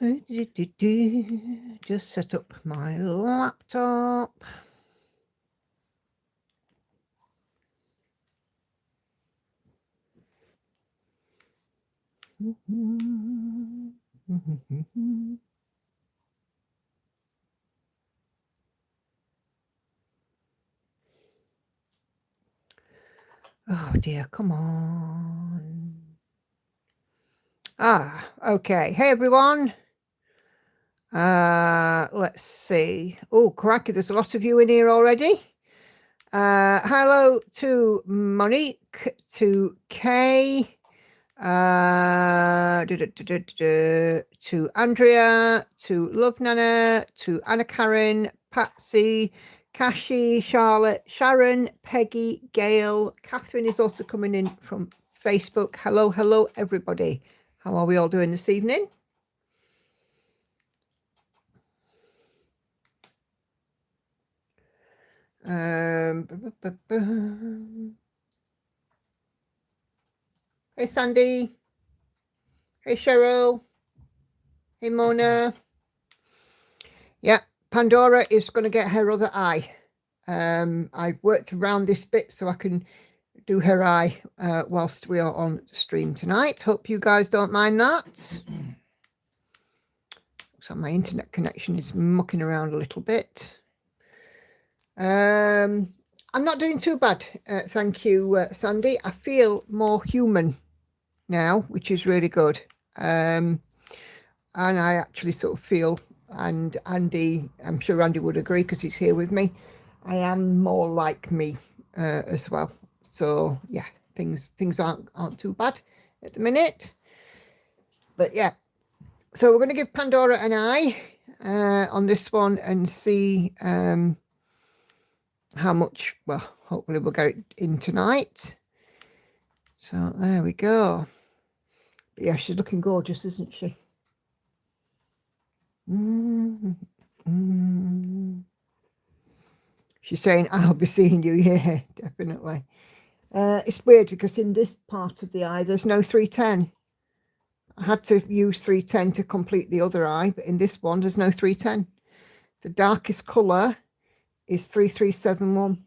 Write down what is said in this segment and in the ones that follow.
Just set up my laptop. Oh dear, come on. Okay. Hey everyone. Let's see. Oh, cracky, there's a lot of you in here already. Hello to Monique, to Kay, to Andrea, to Love Nana, to Anna Karen, Patsy, Kashi, Charlotte, Sharon, Peggy, Gail. Catherine is also coming in from Facebook. Hello, everybody. How are we all doing this evening? Hey Sandy. Hey Cheryl. Hey Mona. Yeah, Pandora is going to get her other eye. I've worked around this bit so I can do her eye whilst we are on stream tonight. Hope you guys don't mind that. So my internet connection is mucking around a little bit. I'm not doing too bad, thank you, Sandy. I feel more human now, which is really good. And I actually sort of feel, and Andy, I'm sure Andy would agree because he's here with me, I am more like me as well. So yeah, things aren't too bad at the minute. But yeah, so we're going to give Pandora an eye on this one and see how much, well, hopefully we'll get it in tonight. So there we go. But yeah, she's looking gorgeous, isn't she? She's saying, I'll be seeing you. Yeah, definitely. It's weird because in this part of the eye, there's no 310. I had to use 310 to complete the other eye, but in this one, there's no 310. The darkest colour is 3371.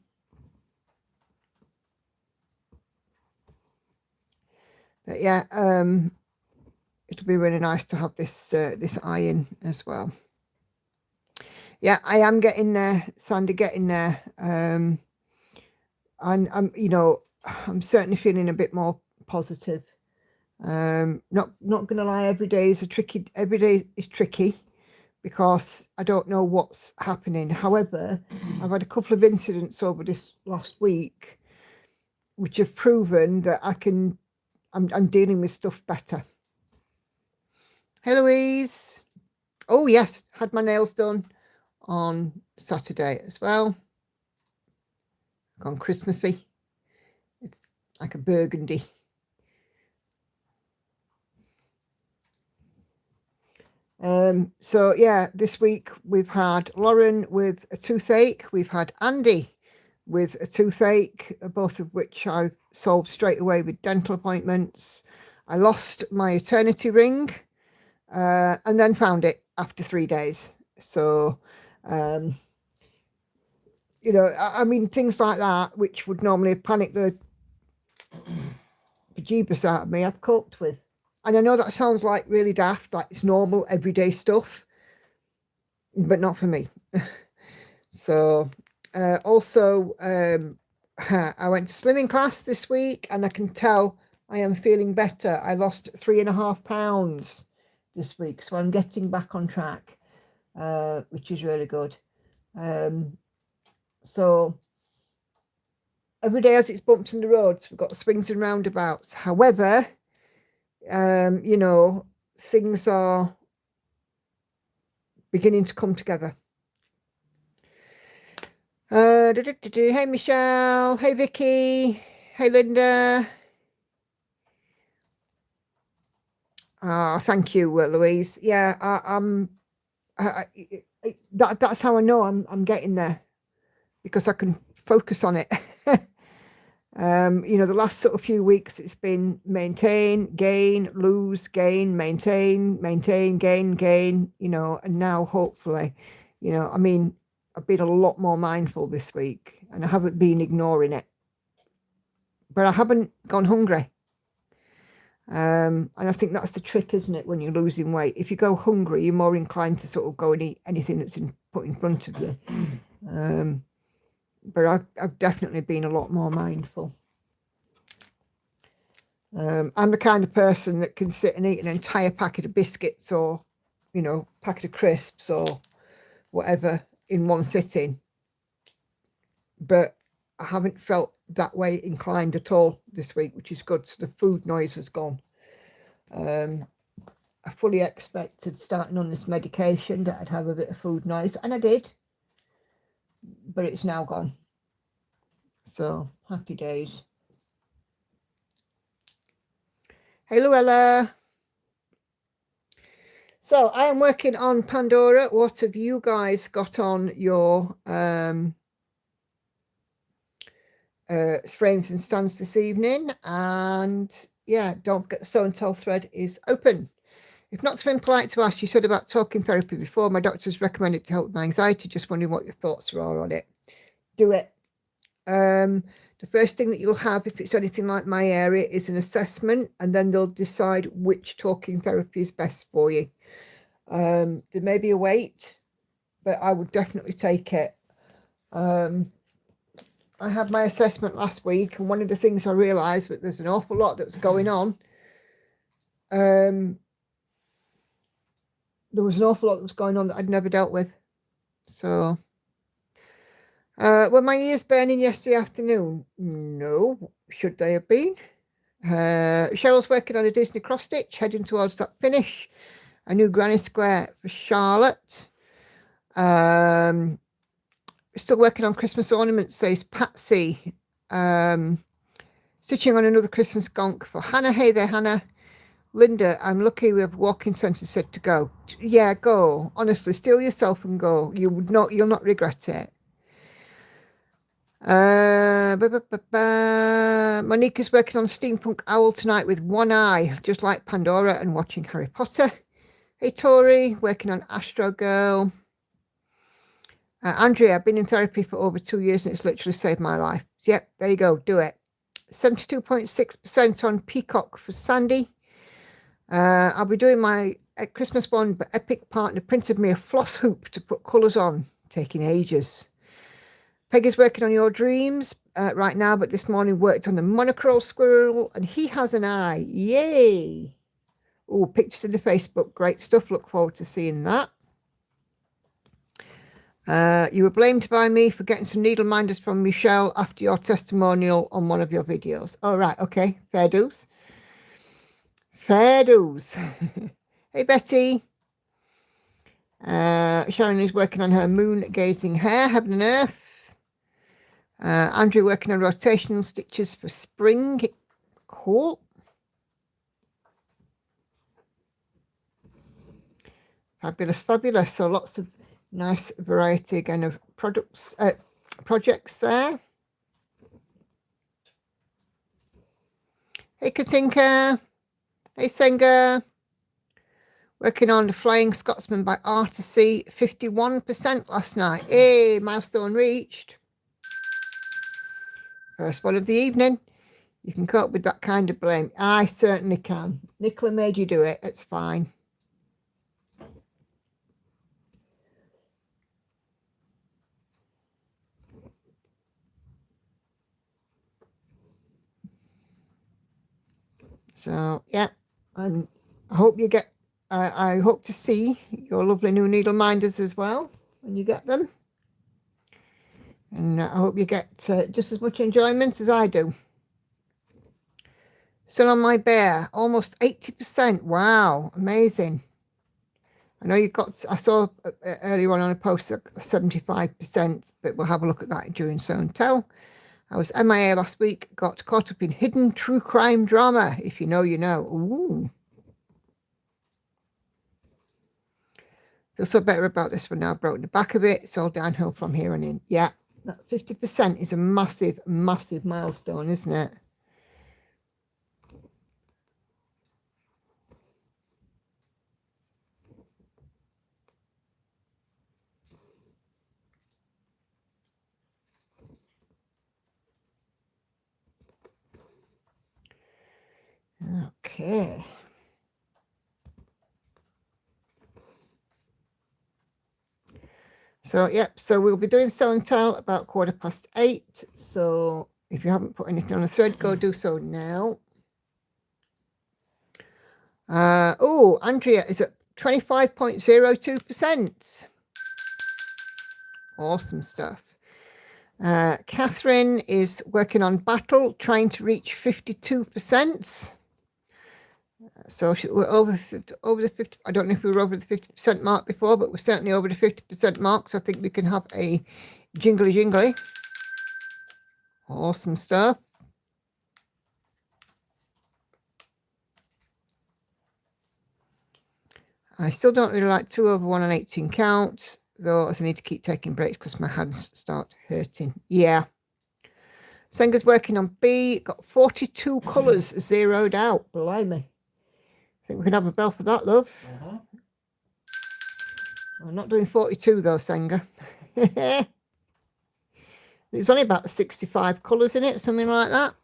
But yeah, it'll be really nice to have this this eye in as well. Yeah, I am getting there, Sandy, getting there. And I'm, you know, I'm certainly feeling a bit more positive. Not gonna lie, every day is tricky because I don't know what's happening. However, I've had a couple of incidents over this last week which have proven that I'm dealing with stuff better. Hey Louise. Oh yes, had my nails done on Saturday as well. Gone Christmassy. It's like a burgundy. So yeah, this week we've had Lauren with a toothache. We've had Andy with a toothache, both of which I've solved straight away with dental appointments. I lost my eternity ring and then found it after 3 days. So, you know, I mean, things like that, which would normally panic the bejeebus out of me, I've coped with. And I know that sounds like really daft, like it's normal, everyday stuff, but not for me. So, also, I went to swimming class this week and I can tell I am feeling better. I lost 3.5 pounds this week, so I'm getting back on track, which is really good. So every day has its bumps in the roads. We've got swings and roundabouts. However, you know, things are beginning to come together. Hey Michelle, hey Vicky, hey Linda. Thank you, Louise. Yeah, that's how I know I'm getting there, because I can focus on it. You know, the last sort of few weeks, it's been maintain, gain, lose, gain, maintain, gain, you know, and now hopefully, you know, I mean, I've been a lot more mindful this week and I haven't been ignoring it, but I haven't gone hungry. And I think that's the trick, isn't it, when you're losing weight? If you go hungry, you're more inclined to sort of go and eat anything that's put in front of you. But I've definitely been a lot more mindful. I'm the kind of person that can sit and eat an entire packet of biscuits or, you know, packet of crisps or whatever in one sitting. But I haven't felt that way inclined at all this week, which is good. So the food noise has gone. I fully expected, starting on this medication, that I'd have a bit of food noise, and I did. But it's now gone. So happy days. Hey, Luella. So I am working on Pandora. What have you guys got on your frames and stands this evening? And yeah, don't forget the Sew and Tell thread is open. If not been polite to ask, you said about talking therapy before. My doctor's recommended to help with my anxiety. Just wondering what your thoughts are on it. Do it. The first thing that you'll have, if it's anything like my area, is an assessment, and then they'll decide which talking therapy is best for you. There may be a wait, but I would definitely take it. I had my assessment last week, and one of the things I realised that there's an awful lot that's going on. There was an awful lot that was going on that I'd never dealt with. So, were my ears burning yesterday afternoon? No. Should they have been? Cheryl's working on a Disney cross stitch, heading towards that finish. A new granny square for Charlotte. Still working on Christmas ornaments, says Patsy. Stitching on another Christmas gonk for Hannah. Hey there, Hannah. Linda, I'm lucky we have walking centre said to go. Yeah, go. Honestly, steel yourself and go. You'll not regret it. Monique is working on Steampunk Owl tonight with one eye, just like Pandora, and watching Harry Potter. Hey Tori, working on Astro Girl. Andrea, I've been in therapy for over 2 years and it's literally saved my life. Yep, there you go, do it. 72.6% on Peacock for Sandy. I'll be doing my Christmas one, but Epic Partner printed me a floss hoop to put colours on, taking ages. Peggy's working on Your Dreams right now, but this morning worked on the monochrome squirrel, and he has an eye. Yay! Oh, pictures in the Facebook. Great stuff. Look forward to seeing that. You were blamed by me for getting some needle minders from Michelle after your testimonial on one of your videos. All right. Okay. Fair dues. Fair dues. Hey, Betty. Sharon is working on her moon gazing hair, heaven and earth. Andrew working on rotational stitches for spring. Cool. Fabulous, fabulous. So lots of nice variety again of projects there. Hey, Katinka. Hey, Senga. Working on The Flying Scotsman by Artisy. 51% last night. Hey, milestone reached. First one of the evening. You can cope with that kind of blame. I certainly can. Nicola made you do it. It's fine. So, yeah. And I hope you get... I hope to see your lovely new needle minders as well when you get them. And I hope you get just as much enjoyment as I do. Still on my bear, almost 80%. Wow, amazing. I know you got, I saw earlier on a post 75%, but we'll have a look at that during Sew and Tell. I was MIA last week, got caught up in hidden true crime drama. If you know, you know. Ooh. Feel so better about this one now. I've broken the back of it. It's all downhill from here on in. Yeah, That 50% is a massive, massive milestone, isn't it? Okay. So, yep, so we'll be doing show and tell about 8:15. So if you haven't put anything on the thread, go do so now. Oh, Andrea is at 25.02%. Awesome stuff. Catherine is working on battle, trying to reach 52%. So we're over the 50. I don't know if we were over the 50% mark before, but we're certainly over the 50% mark. So I think we can have a jingly. Awesome stuff. I still don't really like 2 over 1 and 18 counts, though, as I need to keep taking breaks because my hands start hurting. Yeah. Senga's working on B, got 42 colours zeroed out. Blimey. I think we can have a bell for that, love. I'm not doing 42 though, Senga. There's only about 65 colours in it, something like that.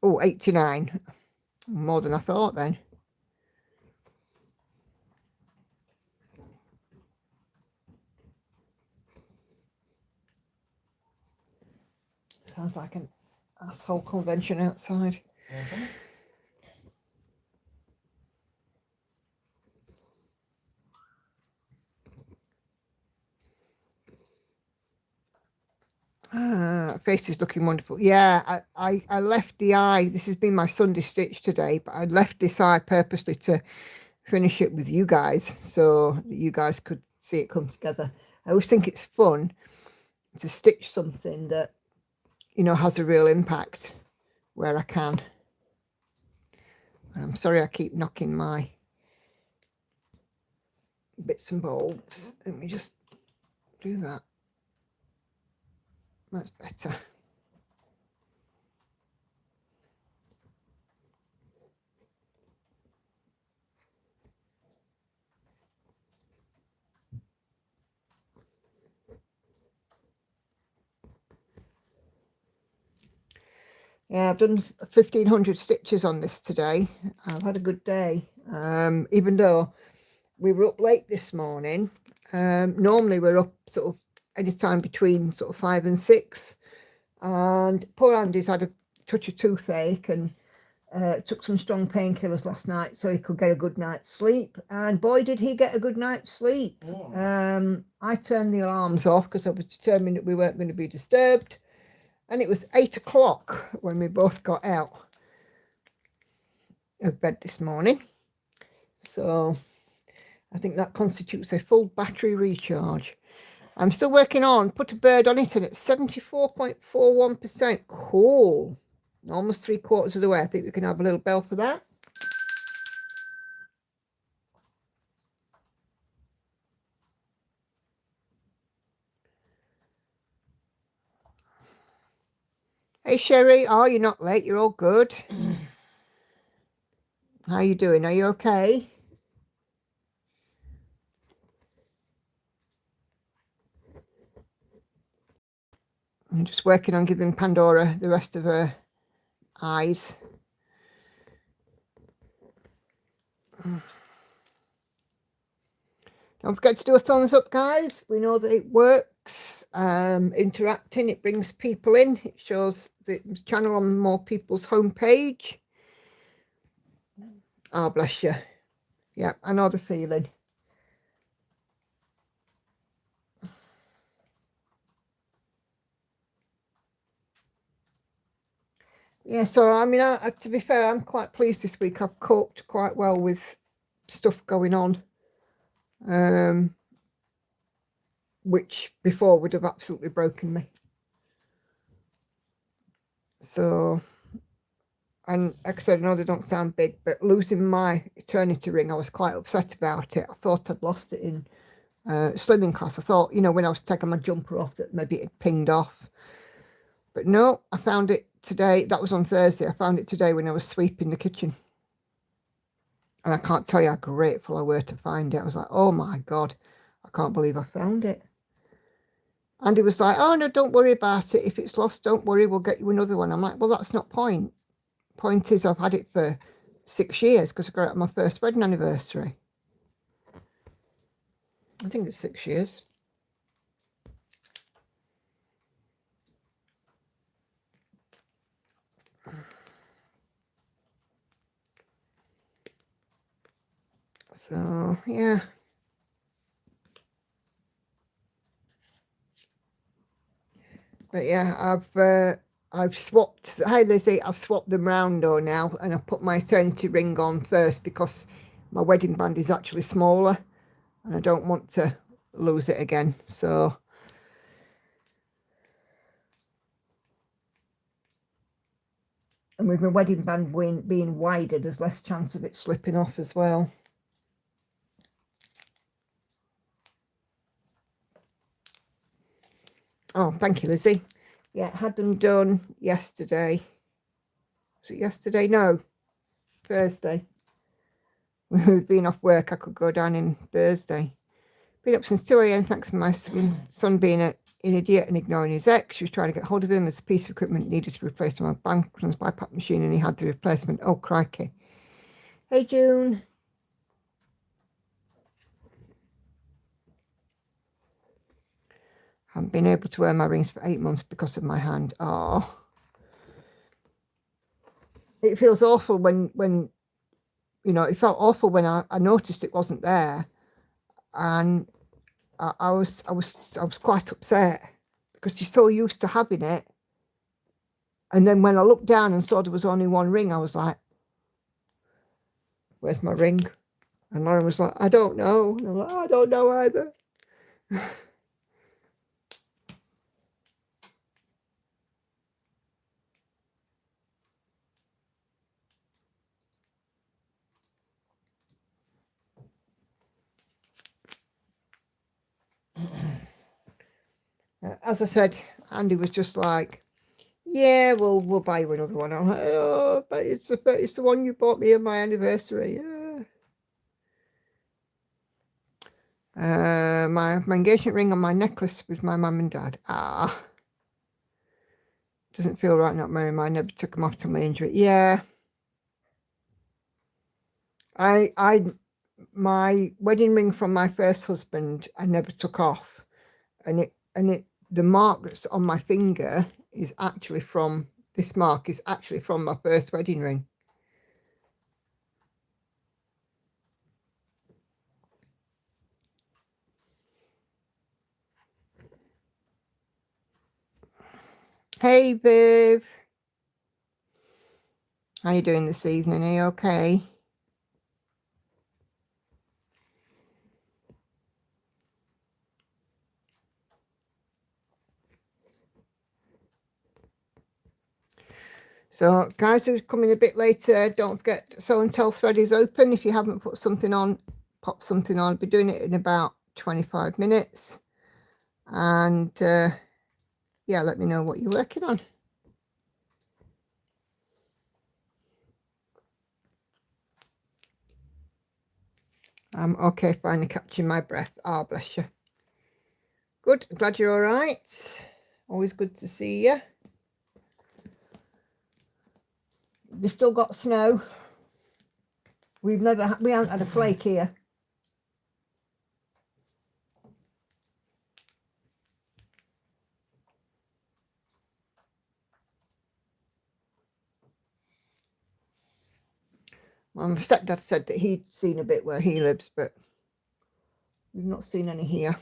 Oh, 89. More than I thought then. Sounds like an asshole convention outside. Face is looking wonderful. Yeah, I left the eye. This has been my Sunday stitch today, but I left this eye purposely to finish it with you guys so that you guys could see it come together. I always think it's fun to stitch something that, you know, has a real impact where I can. I'm sorry I keep knocking my bits and bobs. Let me just do that. That's better. Yeah, I've done 1,500 stitches on this today. I've had a good day, even though we were up late this morning. Normally we're up sort of any time between sort of 5 and 6, and poor Andy's had a touch of toothache and took some strong painkillers last night so he could get a good night's sleep, and boy did he get a good night's sleep. I turned the alarms off because I was determined that we weren't going to be disturbed, and it was 8 o'clock when we both got out of bed this morning. So I think that constitutes a full battery recharge. I'm still working on Put a Bird on It, and it's 74.41%. Cool. Almost 3/4 of the way. I think we can have a little bell for that. Hey Sherry, oh, you're not late, you're all good. How you doing? Are you okay? I'm just working on giving Pandora the rest of her eyes. Don't forget to do a thumbs up, guys. We know that it works. Interacting, it brings people in. It shows the channel on more people's homepage. Oh, bless you. Yeah, I know the feeling. Yeah, so I mean, to be fair, I'm quite pleased this week. I've coped quite well with stuff going on, which before would have absolutely broken me. So, and like I said, I know they don't sound big, but losing my eternity ring, I was quite upset about it. I thought I'd lost it in slimming class. I thought, you know, when I was taking my jumper off, that maybe it had pinged off. But no, I found it today. That was on Thursday. I found it today when I was sweeping the kitchen. And I can't tell you how grateful I were to find it. I was like, oh my God, I can't believe I found it. And he was like, oh no, don't worry about it. If it's lost, don't worry, we'll get you another one. I'm like, well, that's not point. Point is, I've had it for 6 years because I got it on my first wedding anniversary. I think it's 6 years. So, yeah. But yeah, I've swapped. Hi Lizzie, I've swapped them round though now, and I put my eternity ring on first because my wedding band is actually smaller, and I don't want to lose it again. So, and with my wedding band being wider, there's less chance of it slipping off as well. Oh, thank you, Lizzie. Yeah, had them done yesterday. Was it yesterday? No, Thursday. With being off work, I could go down in Thursday. Been up since 2 a.m. thanks to my son being an idiot and ignoring his ex. She was trying to get hold of him as a piece of equipment needed to replace my bank BiPAP machine, and he had the replacement. Oh, crikey. Hey, June. Haven't been able to wear my rings for 8 months because of my hand. Oh. It feels awful when you know, it felt awful when I noticed it wasn't there. And I was quite upset because you're so used to having it. And then when I looked down and saw there was only one ring, I was like, where's my ring? And Lauren was like, I don't know. And I'm like, I don't know either. As I said, Andy was just like, yeah, we'll buy you another one. I'm like, oh, but it's the one you bought me on my anniversary. Yeah. My engagement ring on my necklace with my mum and dad. Doesn't feel right not marrying mine. Never took them off till my injury. Yeah. My wedding ring from my first husband, I never took off, and the mark that's on my finger is actually from this mark is actually from my first wedding ring. Hey, Viv. How you doing this evening? Are you okay? So, guys who's coming a bit later, don't forget Sew and Tell thread is open. If you haven't put something on, pop something on. I'll be doing it in about 25 minutes. And yeah, let me know what you're working on. I'm okay, finally catching my breath. Oh, bless you. Good, glad you're all right. Always good to see you. We've still got snow. We haven't had a flake here. My stepdad said that he'd seen a bit where he lives, but we've not seen any here.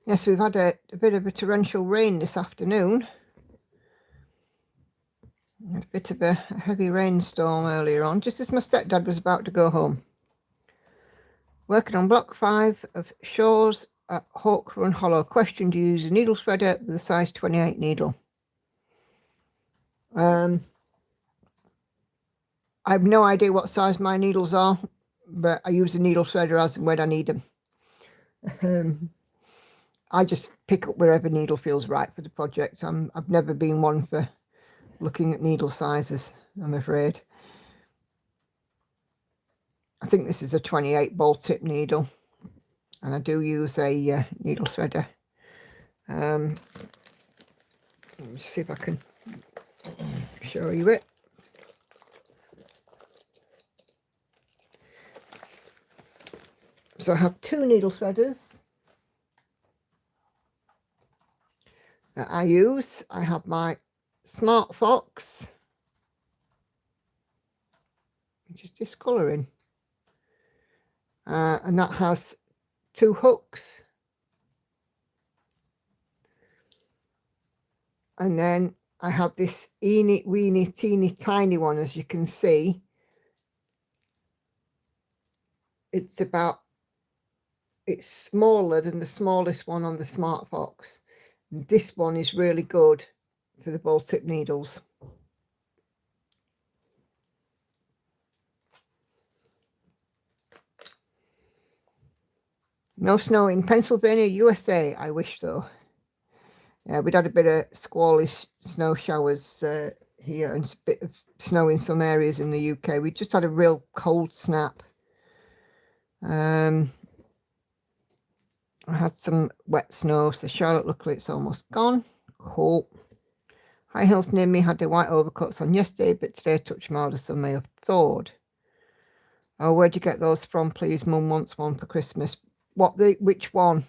Yes, we've had a bit of a torrential rain this afternoon. A bit of a heavy rainstorm earlier on, just as my stepdad was about to go home. Working on block 5 of Shaw's at Hawk Run Hollow. Question: do you use a needle threader with a size 28 needle? I have no idea what size my needles are, but I use a needle threader as and when I need them. I just pick up wherever needle feels right for the project. I've never been one for looking at needle sizes, I'm afraid. I think this is a 28 ball tip needle, and I do use a needle threader. Let me see if I can show you it. So I have 2 needle threaders that I use. I have my Smart Fox, which is discolouring, and that has 2 hooks. And then I have this eeny weeny teeny tiny one, as you can see. It's smaller than the smallest one on the Smart Fox. And this one is really good for the ball tip needles. No snow in Pennsylvania, USA. I wish so. We'd had a bit of squallish snow showers here, and a bit of snow in some areas in the UK. We just had a real cold snap. I had some wet snow, so Charlotte, luckily it's almost gone. Cool. High hills near me had the white overcoats on yesterday, but today a touch milder, so may have thawed. Oh, where'd you get those from, please? Mum wants one for Christmas. Which one?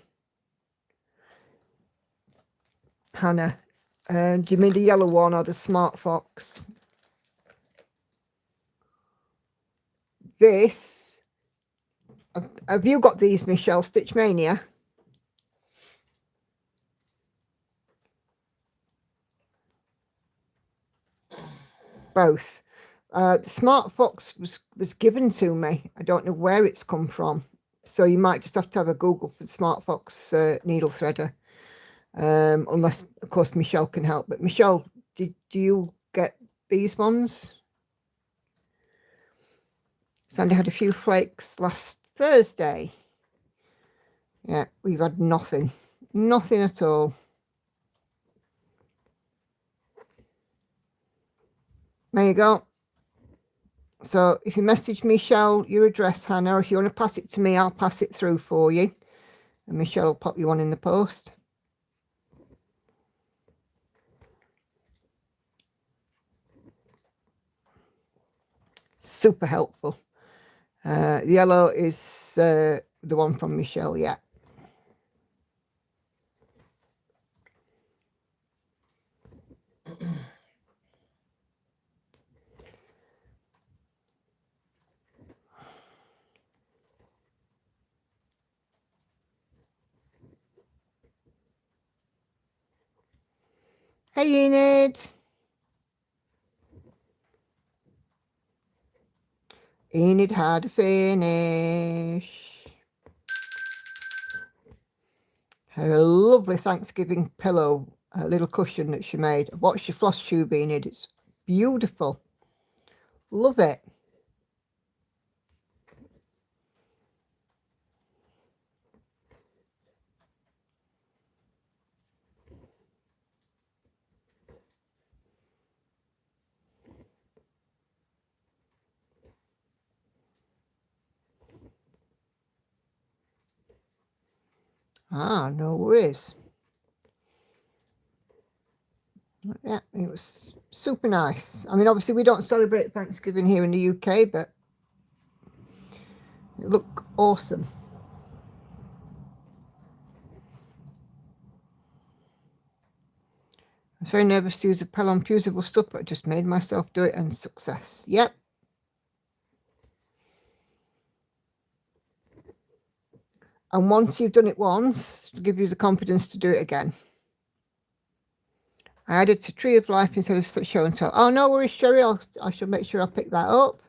Hannah, do you mean the yellow one or the Smart Fox? This, have you got these, Michelle? Stitch Mania? Both. The Smart Fox was given to me. I don't know where it's come from, so you might just have to have a Google for the Smart Fox needle threader, unless of course Michelle can help. But Michelle, do you get these ones? Sandy had a few flakes last Thursday. Yeah, we've had nothing at all. There you go. So if you message Michelle your address, Hannah, or if you want to pass it to me, I'll pass it through for you, and Michelle will pop you one in the post. Super helpful. The yellow is the one from Michelle, yeah. Hey, Enid. Enid had a finish. Her lovely Thanksgiving pillow, a little cushion that she made. I've watched your floss tube, Enid. It's beautiful. Love it. Ah, no worries. Yeah, it was super nice. I mean, obviously we don't celebrate Thanksgiving here in the UK, but it looked awesome. I'm very nervous to use a Pelon fusible stuff, but I just made myself do it and success. Yep. And once you've done it once, it'll give you the confidence to do it again. I added to Tree of Life instead of show and tell. Oh, no worries, Sherry. I shall make sure I pick that up.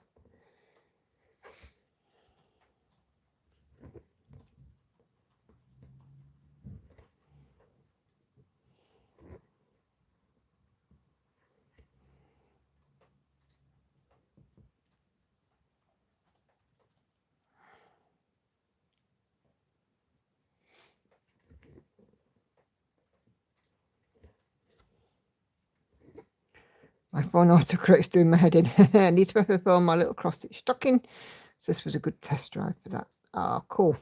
My phone autocorrect's doing my head in. I need to perform my little cross-stitch stocking. So this was a good test drive for that. Oh, cool.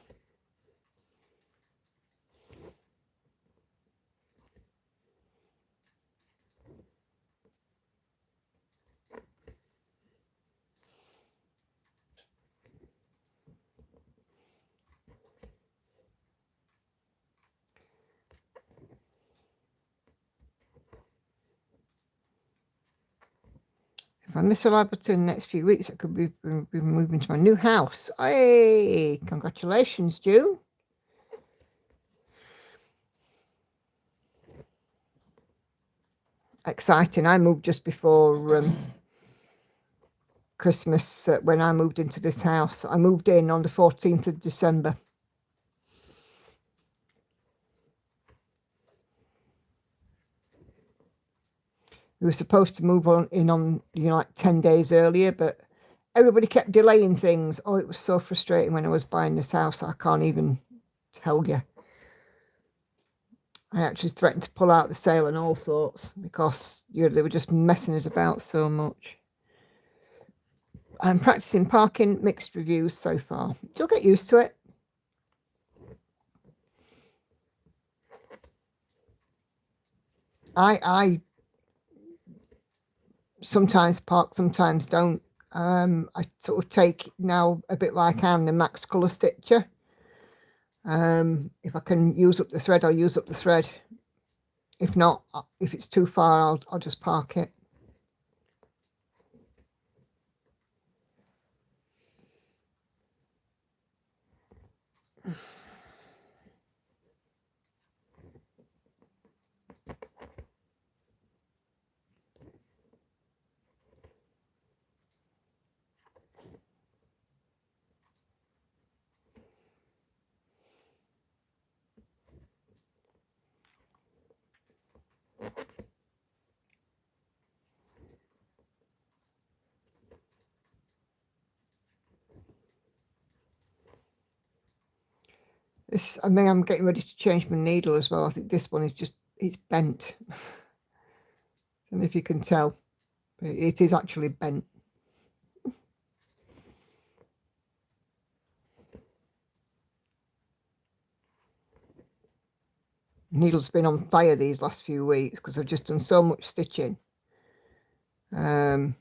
If I miss a live button in the next few weeks, I could be moving to my new house. Hey, congratulations, June. Exciting. I moved just before Christmas when I moved into this house. I moved in on the 14th of December. We were supposed to move in on like 10 days earlier, but everybody kept delaying things. Oh, it was so frustrating when I was buying this house. I can't even tell you. I actually threatened to pull out the sale and all sorts because they were just messing us about so much. I'm practicing parking mixed reviews so far. You'll get used to it. I sometimes park, sometimes don't. I sort of take now a bit like Anne, the max colour stitcher. If I can use up the thread, I'll use up the thread. If not, if it's too far, I'll just park it. This, I mean, I'm getting ready to change my needle as well. I think this one is just, it's bent. I don't know if you can tell, but it is actually bent. Needle's been on fire these last few weeks because I've just done so much stitching. Because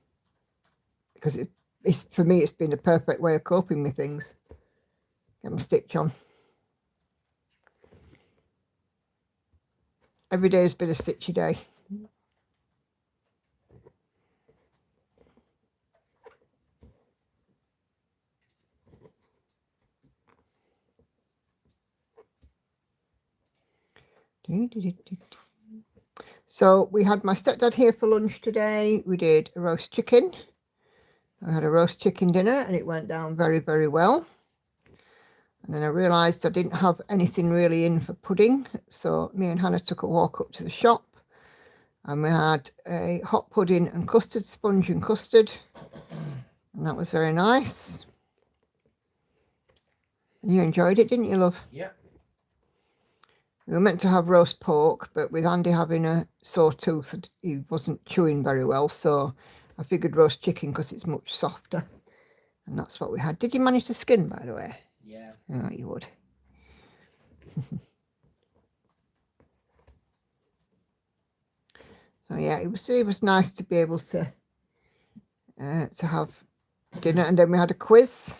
it's for me, it's been a perfect way of coping with things. Get my stitch on. Every day has been a stitchy day. So we had my stepdad here for lunch today. We did a roast chicken. I had a roast chicken dinner and it went down very, very well. And then I realised I didn't have anything really in for pudding. So me and Hannah took a walk up to the shop and we had a hot pudding and custard, sponge and custard. And that was very nice. You enjoyed it, didn't you, love? Yeah. We were meant to have roast pork, but with Andy having a sore tooth, he wasn't chewing very well. So I figured roast chicken because it's much softer. And that's what we had. Did you manage to skin, by the way? Yeah. Oh, you would. So yeah, it was nice to be able to have dinner, and then we had a quiz,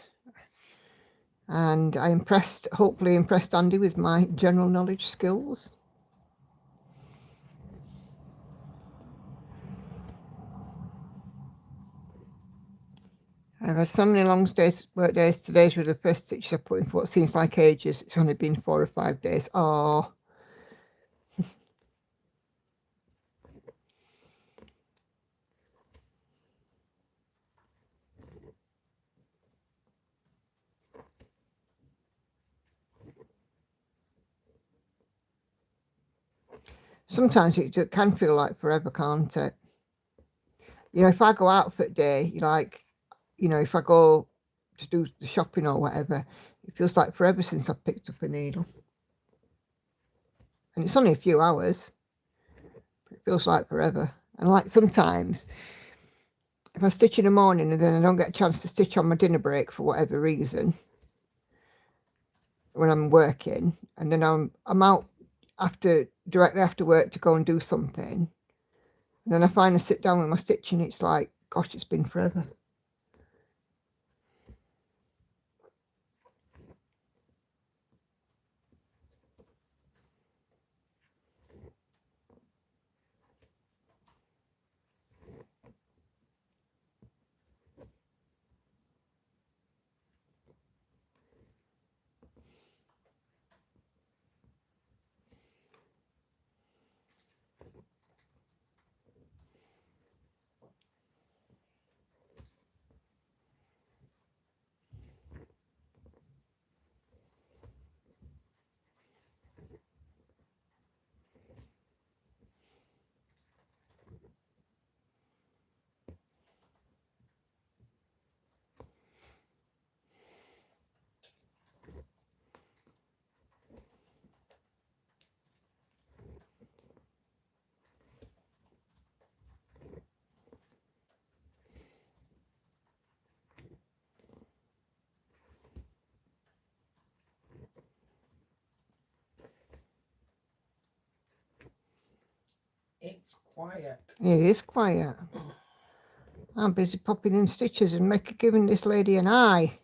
and I hopefully impressed Andy with my general knowledge skills. I've had so many long days, work days. Today's were the first stitches I put in for what seems like ages. It's only been 4 or 5 days. Oh. Sometimes it can feel like forever, can't it? You know, if I go out for a day, like, you know, if I go to do the shopping or whatever, it feels like forever since I've picked up a needle. And it's only a few hours, but it feels like forever. And like sometimes, if I stitch in the morning and then I don't get a chance to stitch on my dinner break for whatever reason, when I'm working, and then I'm out directly after work to go and do something, and then I finally sit down with my stitching, it's like, gosh, it's been forever. It's quiet. It is quiet. I'm busy popping in stitches and giving this lady an eye.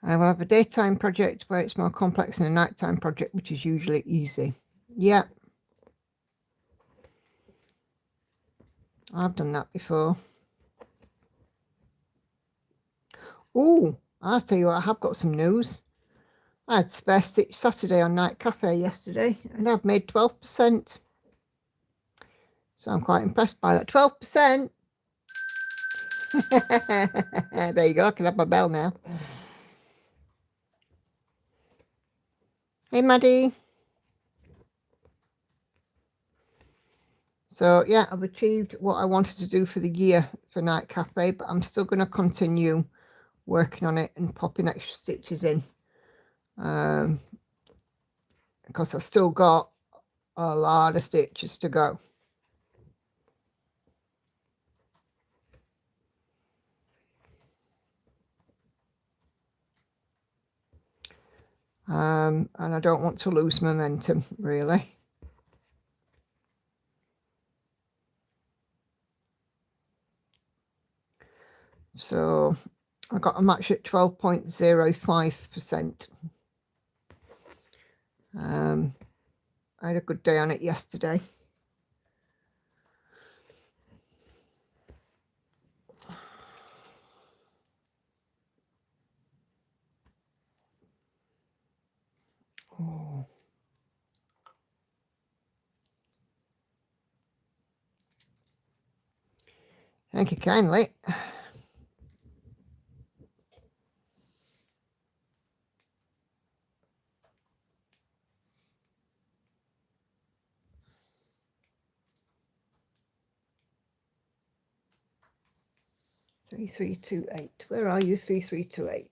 I will have a daytime project where it's more complex and a nighttime project which is usually easy. Yeah, I've done that before. Oh, I'll tell you what, I have got some news. I had spare stitch Saturday on Night Cafe yesterday and I've made 12%. So I'm quite impressed by that. 12%. There you go, I can have my bell now. Hey Maddie. So yeah, I've achieved what I wanted to do for the year for Night Cafe, but I'm still going to continue working on it and popping extra stitches in, because I've still got a lot of stitches to go. And I don't want to lose momentum, really. So I got a match at 12.05%. I had a good day on it yesterday. Oh. Thank you kindly. Three, 3, 2, 8. Where are you? 3, 3, 2, 8.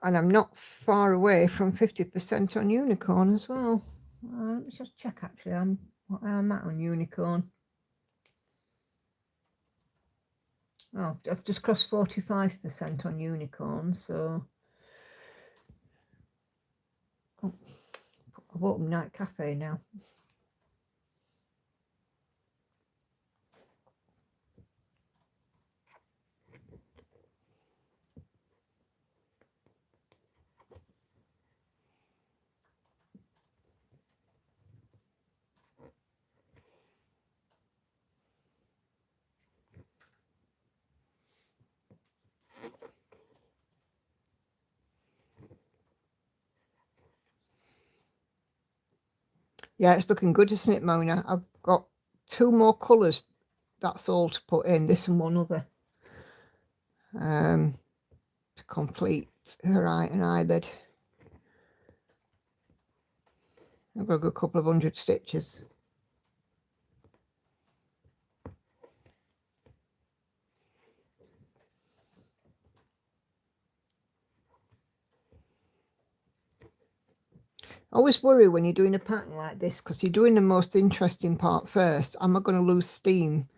And I'm not far away from 50% on unicorn as well. Let me just check actually what I'm at on unicorn. Oh, I've just crossed 45% on unicorns, so I've opened Night Cafe now. Yeah, it's looking good, isn't it, Mona? I've got 2 more colours, that's all to put in, this and one other, to complete her eye and eyelid. I've got a good couple of 100 stitches. I always worry when you're doing a pattern like this, because you're doing the most interesting part first. Am I going to lose steam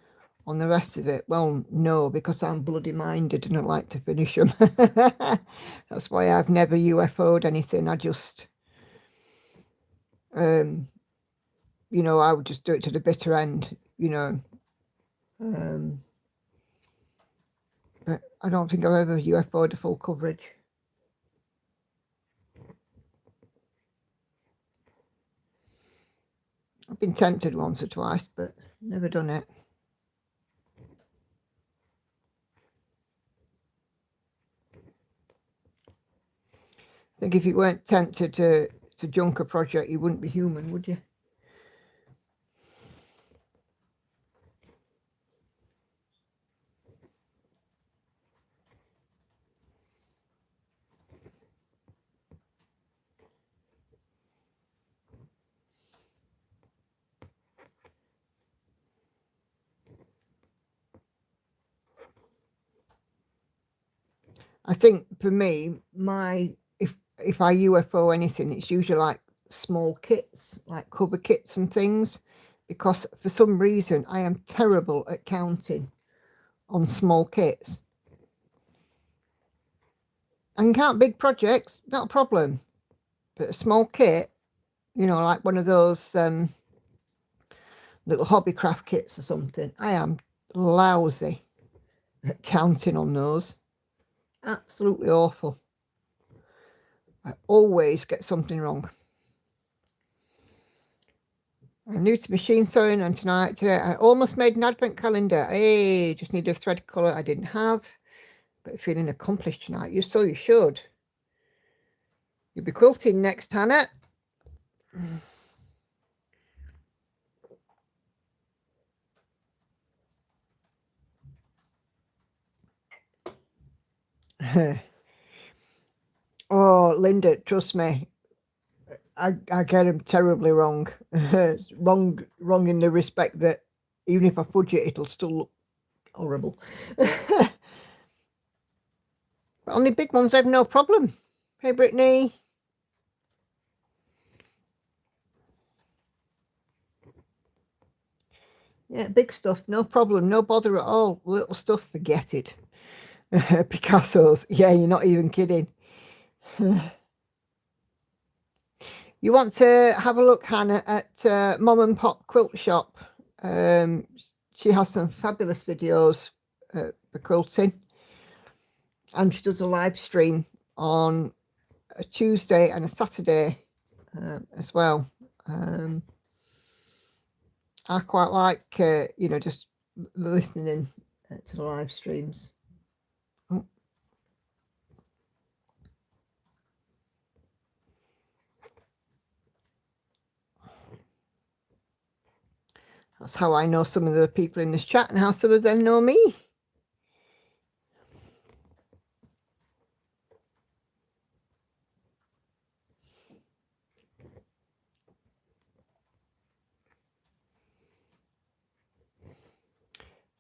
on the rest of it? Well, no, because I'm bloody minded and I like to finish them. That's why I've never UFO'd anything. I just, you know, I would just do it to the bitter end, you know. But I don't think I've ever UFO'd a full coverage. I've been tempted once or twice, but never done it. I think if you weren't tempted to junk a project, you wouldn't be human, would you? I think for me, if I UFO anything, it's usually like small kits, like cover kits and things, because for some reason I am terrible at counting on small kits. I can count big projects, not a problem, but a small kit, you know, like one of those little hobbycraft kits or something, I am lousy at counting on those. Absolutely awful. I always get something wrong. I'm new to machine sewing, and today I almost made an advent calendar. Hey, just need a thread colour I didn't have, but feeling accomplished tonight. You should. You'll be quilting next, Hannah. Oh, Linda, trust me, I get them terribly wrong. wrong in the respect that even if I fudge it, it'll still look horrible. But on the big ones, I have no problem. Hey, Brittany. Yeah, big stuff, no problem, no bother at all. Little stuff, forget it. Picasso's, yeah, you're not even kidding. You want to have a look, Hannah, at Mom and Pop Quilt Shop. She has some fabulous videos for quilting, and she does a live stream on a Tuesday and a Saturday as well. I quite like, you know, just listening in to the live streams. Oh. That's how I know some of the people in this chat and how some of them know me.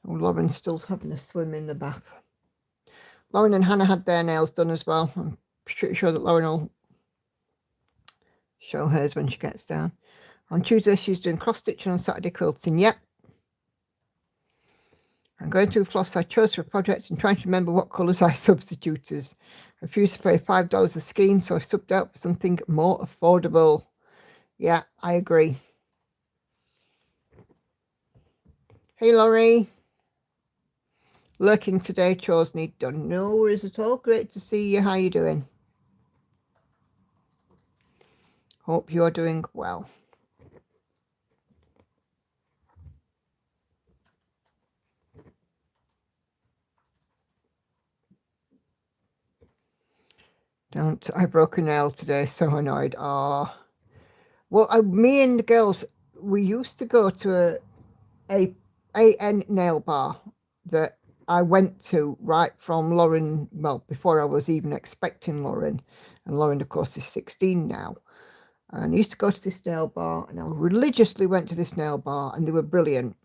Oh, Lauren's still having a swim in the bath. Lauren and Hannah had their nails done as well. I'm pretty sure that Lauren will show hers when she gets down. On Tuesday, she's doing cross stitching, on Saturday quilting. Yep. I'm going through floss I chose for a project and trying to remember what colours I substituted. I refused to pay $5 a skein, so I subbed out for something more affordable. Yeah, I agree. Hey, Laurie. Lurking today, chores need done. No worries at all. Great to see you. How you doing? Hope you're doing well. I broke a nail today, so annoyed. Oh, well, me and the girls, we used to go to a AN nail bar that I went to right from Lauren, well, before I was even expecting Lauren. And Lauren, of course, is 16 now. And I used to go to this nail bar, and I religiously went to this nail bar, and they were brilliant.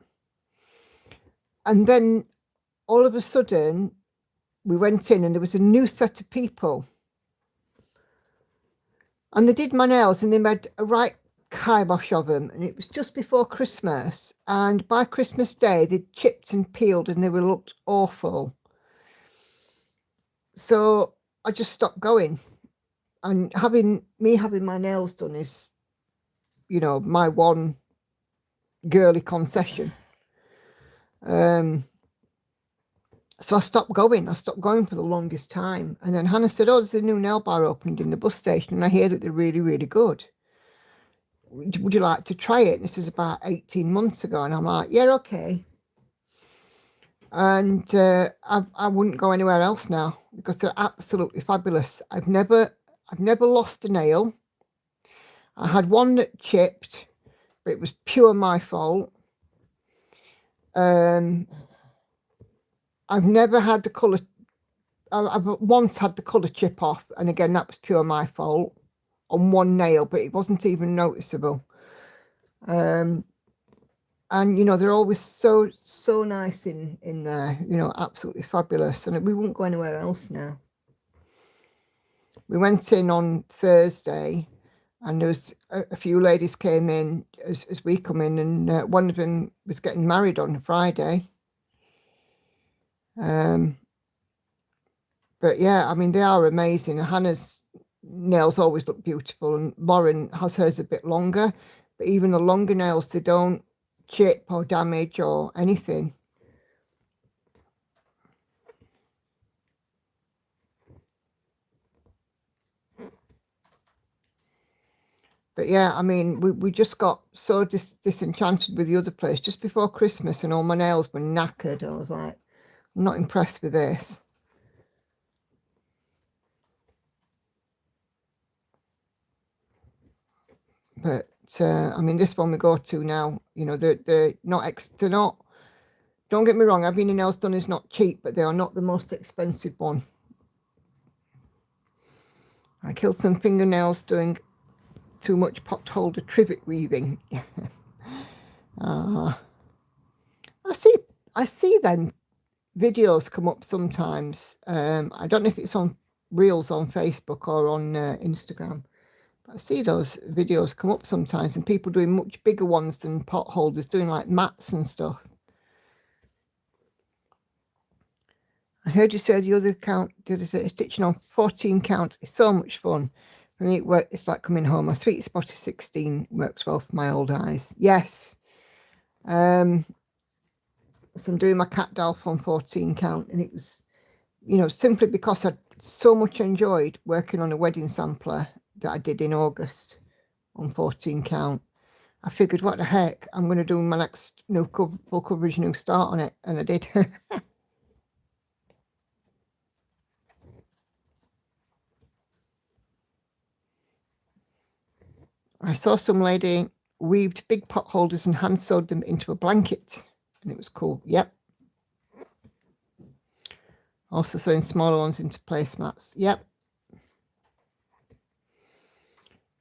And then all of a sudden, we went in, and there was a new set of people. And they did my nails, and they made a right kibosh of them. And it was just before Christmas. And by Christmas Day, they'd chipped and peeled, and they were looked awful. So I just stopped going. And having my nails done is, my one girly concession. So I stopped going. I stopped going for the longest time. And then Hannah said, oh, there's a new nail bar opened in the bus station. And I hear that they're really, really good. Would you like to try it? This was about 18 months ago. And I'm like, yeah, okay. And I wouldn't go anywhere else now because they're absolutely fabulous. I've never lost a nail. I had one that chipped, but it was pure my fault. I've never had the colour. I've once had the colour chip off, and again that was pure my fault on one nail, but it wasn't even noticeable. And they're always so nice in there. Absolutely fabulous, and we won't go anywhere else now. We went in on Thursday, and there was a few ladies came in as we come in, and one of them was getting married on Friday. But yeah, I mean, they are amazing. Hannah's nails always look beautiful, and Lauren has hers a bit longer, but even the longer nails, they don't chip or damage or anything. But yeah, I mean, we just got so disenchanted with the other place just before Christmas, and all my nails were knackered. I was like, I'm not impressed with this. But I mean, this one we go to now, they're not. Don't get me wrong, having your nails done is not cheap, but they are not the most expensive one. I killed some fingernails doing too much pot holder trivet weaving. I see then videos come up sometimes. I don't know if it's on Reels on Facebook or on Instagram. But I see those videos come up sometimes, and people doing much bigger ones than pot holders, doing like mats and stuff. I heard you say the other stitching on 14 count is so much fun. For me, it's like coming home. My sweet spot is 16, works well for my old eyes. Yes. So I'm doing my cat doll on 14 count, and it was, simply because I so much enjoyed working on a wedding sampler that I did in August on 14 count. I figured, what the heck, I'm going to do my next full coverage new start on it, and I did. I saw some lady weaved big pot holders and hand sewed them into a blanket, and it was cool. Yep. Also sewing smaller ones into placemats. Yep.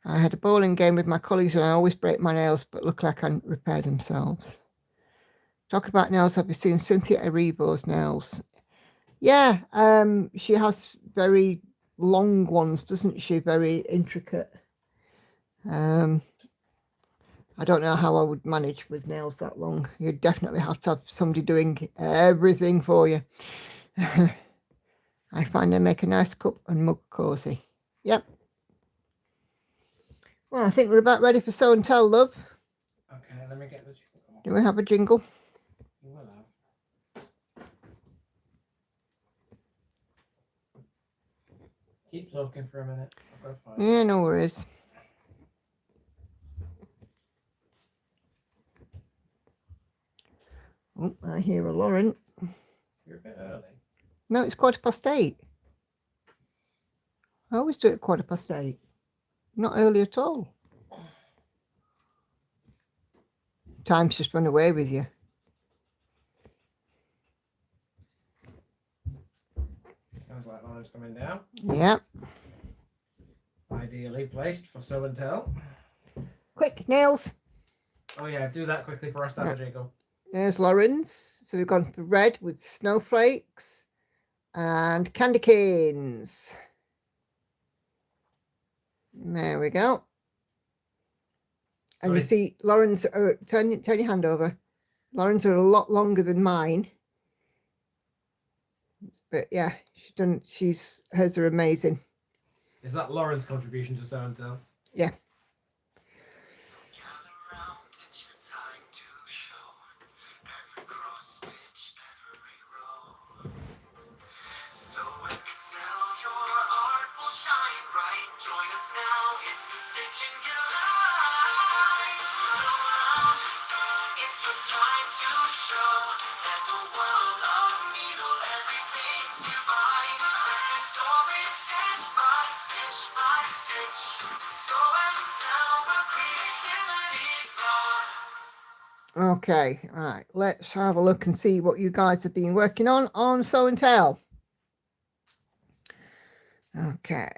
I had a bowling game with my colleagues, and I always break my nails, but luckily I can repair themselves. Talk about nails, have you seen Cynthia Erivo's nails? Yeah, she has very long ones, doesn't she? Very intricate. I I don't know how I would manage with nails that long. You'd definitely have to have somebody doing everything for you. I find they make a nice cup and mug cozy. Yep. Well, I think we're about ready for show and tell, love. Okay, let me get the jingle. Do we have a jingle? You will have. Keep talking for a minute. I'll go find Yeah, no worries. Oh, I hear a Lauren. You're a bit early. No, it's 8:15. I always do it 8:15. Not early at all. Time's just run away with you. Sounds like Lauren's coming down. Yeah. Ideally placed for show and tell. Quick, nails. Oh yeah, do that quickly for us to have a jingle. There's Lauren's. So we've gone for red with snowflakes and candy canes. There we go. And you see, Lauren's, turn your hand over. Lauren's are a lot longer than mine. But yeah, hers are amazing. Is that Lauren's contribution to show and tell? Yeah. Okay, all right, let's have a look and see what you guys have been working on show and tell. Okay,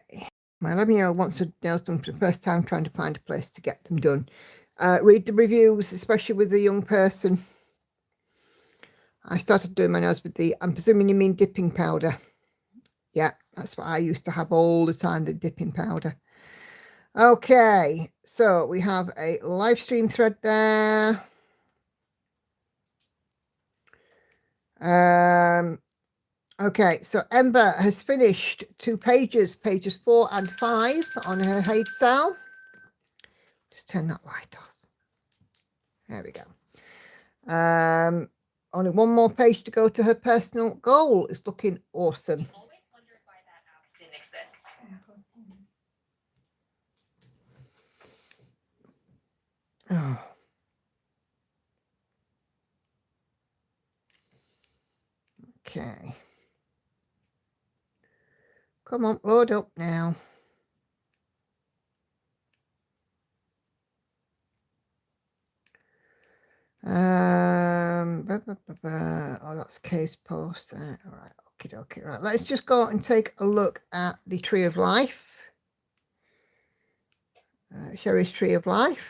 my 11-year-old wants her nails done for the first time, trying to find a place to get them done. Read the reviews, especially with the young person. I started doing my nails with I'm presuming you mean dipping powder. Yeah, that's what I used to have all the time, the dipping powder. Okay, so we have a live stream thread there. Okay, so Ember has finished 2 pages 4 and 5 on her hate cell. Just turn that light off. There we go. Only one more page to go to her personal goal. It's looking awesome. I always wondered why that app didn't exist. Oh. Okay. Come on, load up now. Oh, that's case post there. All right, okay. Right, let's just go and take a look at the Tree of Life. Sherry's Tree of Life.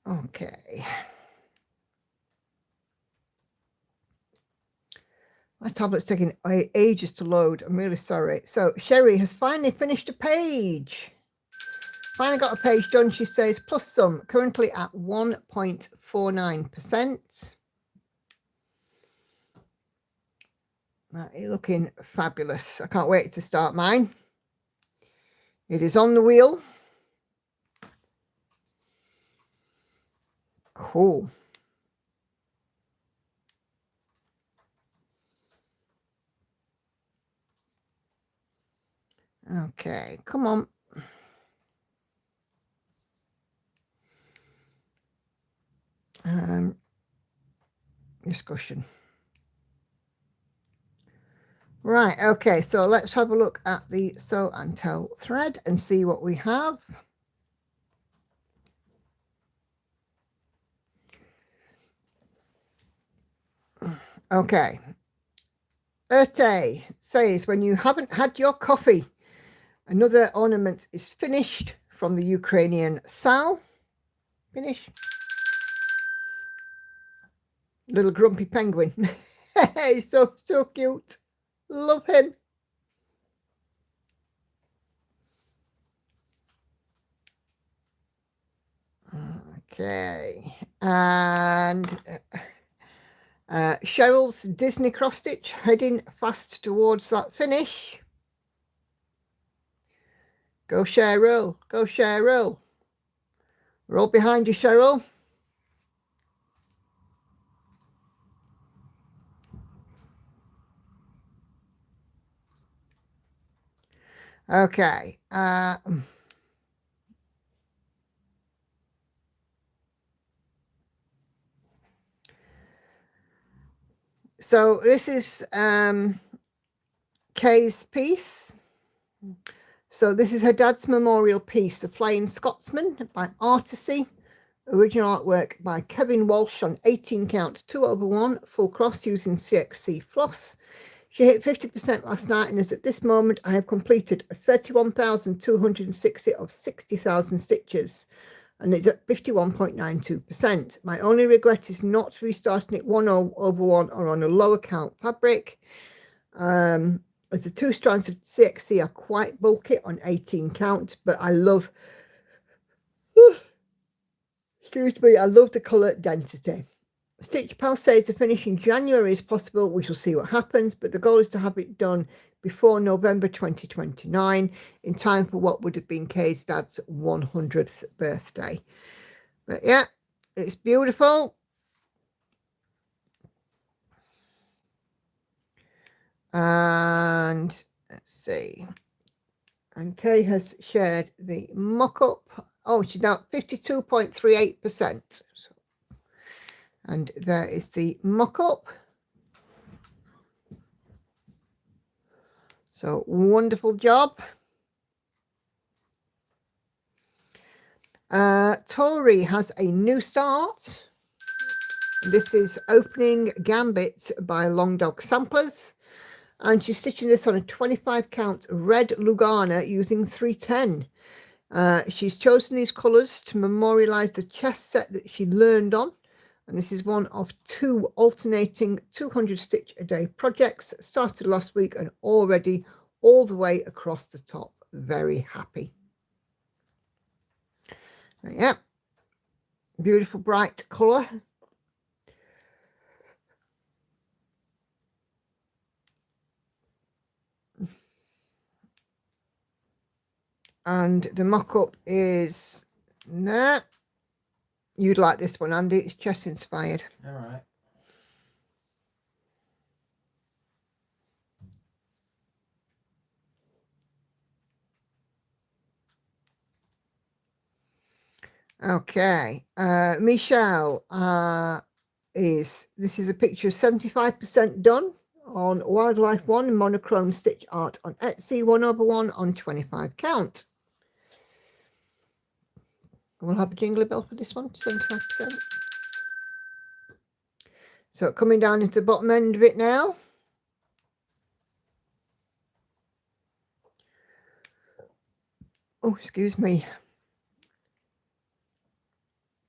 Okay. My tablet's taking ages to load. I'm really sorry. So Sherry has finally finished a page. Finally got a page done, she says, plus some, currently at 1.49%. That is looking fabulous. I can't wait to start mine. It is on the wheel. Cool. Okay, come on. Discussion. Right, okay, so let's have a look at the show and tell thread and see what we have. Okay. Erte says, when you haven't had your coffee, another ornament is finished from the Ukrainian sow. Finish. Little grumpy penguin. He's so cute. Love him. Okay, and Cheryl's Disney cross stitch heading fast towards that finish. Go Cheryl, go Cheryl. We're all behind you, Cheryl. Okay. So this is Kay's piece. So this is her dad's memorial piece, The Flying Scotsman by Artisy. Original artwork by Kevin Walsh on 18 count 2/1 full cross using CXC floss. She hit 50% last night, and as at this moment I have completed 31,260 of 60,000 stitches, and it's at 51.92%. My only regret is not restarting it 1/1 or on a lower count fabric, as the two strands of CXC are quite bulky on 18 count, but I love, excuse me, I love the colour density. Stitch Pal says the finish in January is possible. We shall see what happens, but the goal is to have it done before November 2029, in time for what would have been Kay's dad's 100th birthday. But yeah, it's beautiful. And let's see. And Kay has shared the mock-up. Oh, she's now at 52.38%. And there is the mock-up. So wonderful job. Tori has a new start. This is Opening Gambit by Long Dog Samplers. And she's stitching this on a 25 count red Lugana using 310. She's chosen these colours to memorialise the chess set that she learned on. And this is one of 2 alternating 200 stitch a day projects. Started last week and already all the way across the top. Very happy. Yeah, beautiful bright colour. And the mock-up is, nah, you'd like this one, Andy. It's chess inspired. All right. Okay, Michelle this is a picture of 75% done on Wildlife 1 monochrome stitch art on Etsy 1/1 on 25 count. We'll have a jingly bell for this one, 75%. So coming down into the bottom end of it now. Oh, excuse me.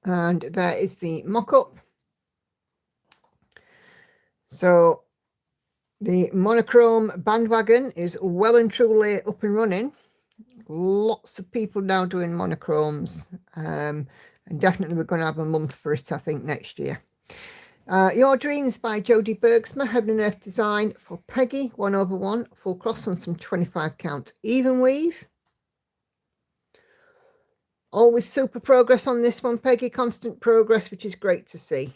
And there is the mock-up. So the monochrome bandwagon is well and truly up and running. Lots of people now doing monochromes, and definitely we're going to have a month for it, I think, next year. Your Dreams by Jodie Bergsma, Heaven and Earth design for Peggy 1/1 full cross on some 25 count even weave. Always super progress on this one, Peggy, constant progress, which is great to see.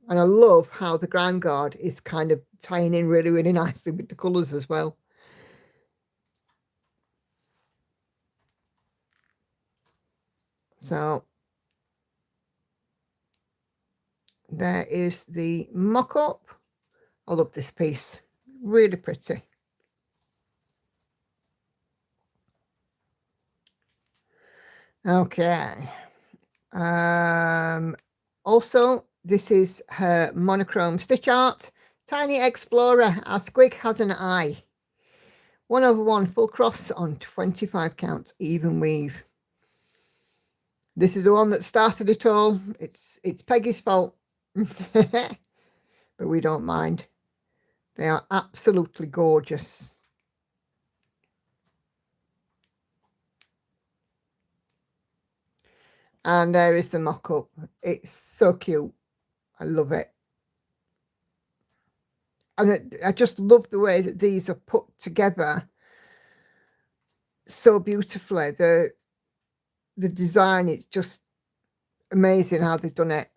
And I love how the ground guard is kind of tying in really, really nicely with the colours as well. So there is the mock-up. I love this piece. Really pretty. Okay. Also, this is her monochrome stitch art. Tiny Explorer. Our squig has an eye. 1/1 full cross on 25 count even weave. This is the one that started it all. It's Peggy's fault. but we don't mind. They are absolutely gorgeous. And there is the mock-up. It's so cute. I love it. And I just love the way that these are put together so beautifully. The design, it's just amazing how they've done it.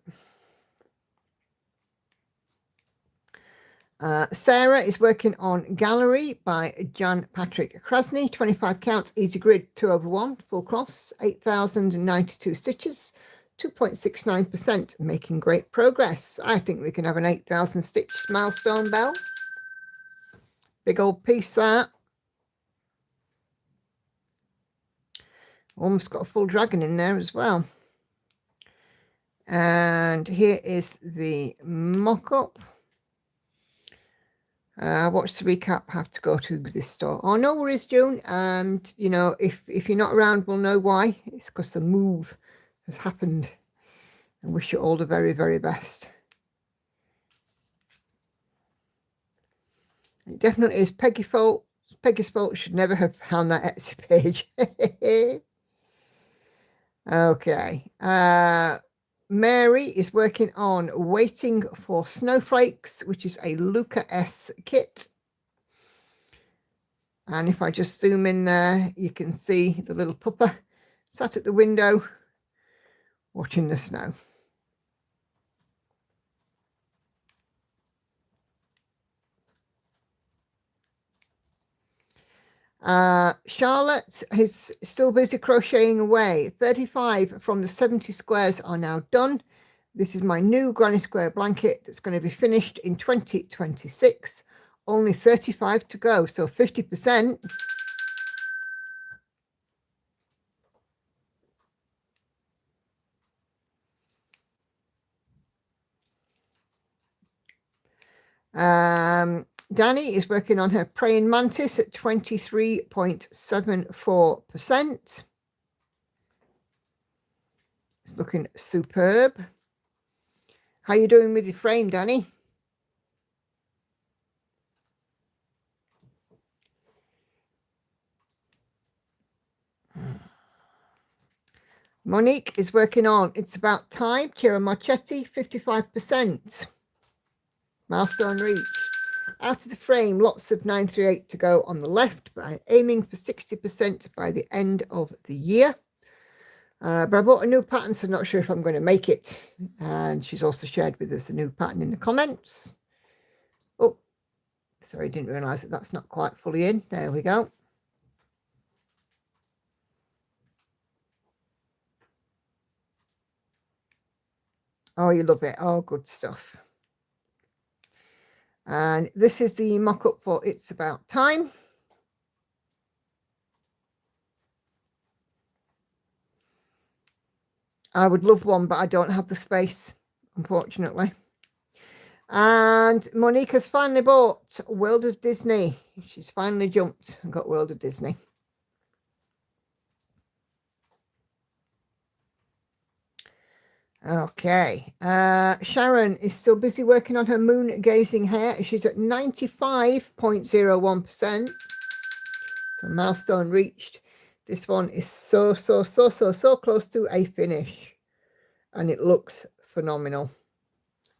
Sarah is working on Gallery by Jan Patrick Krasny, 25 counts, easy grid, 2/1, full cross, 8,092 stitches, 2.69%, making great progress. I think we can have an 8,000 stitch milestone bell. Big old piece that. Almost got a full dragon in there as well. And here is the mock-up. Watch the recap, have to go to this store. Oh, no worries, June. And, you know, if you're not around, we'll know why. It's because the move has happened. I wish you all the very, very best. It definitely is Peggy's fault. Peggy's fault. Should never have found that Etsy page. Okay. Mary is working on Waiting for Snowflakes, which is a Luca S kit. And if I just zoom in there, you can see the little pupper sat at the window watching the snow. Charlotte is still busy crocheting away. 35 from the 70 squares are now done. This is my new granny square blanket that's going to be finished in 2026. Only 35 to go, so 50%. Danny is working on her praying mantis at 23.74%. It's looking superb. How you doing with your frame, Danny? Monique is working on It's About Time, Kira Marchetti, 55%. Milestone reached. Out of the frame, lots of 938 to go on the left, but I'm aiming for 60% by the end of the year. But I bought a new pattern, so I'm not sure if I'm going to make it. And she's also shared with us a new pattern in the comments. Oh, sorry, didn't realise that that's not quite fully in. There we go. Oh, you love it. Oh, good stuff. And this is the mock-up for It's About Time. I would love one, but I don't have the space, unfortunately. And Monica's finally bought World of Disney. She's finally jumped and got World of Disney. Okay. Sharon is still busy working on her moon gazing hair. She's at 95.01%. So milestone reached. This one is so close to a finish. And it looks phenomenal.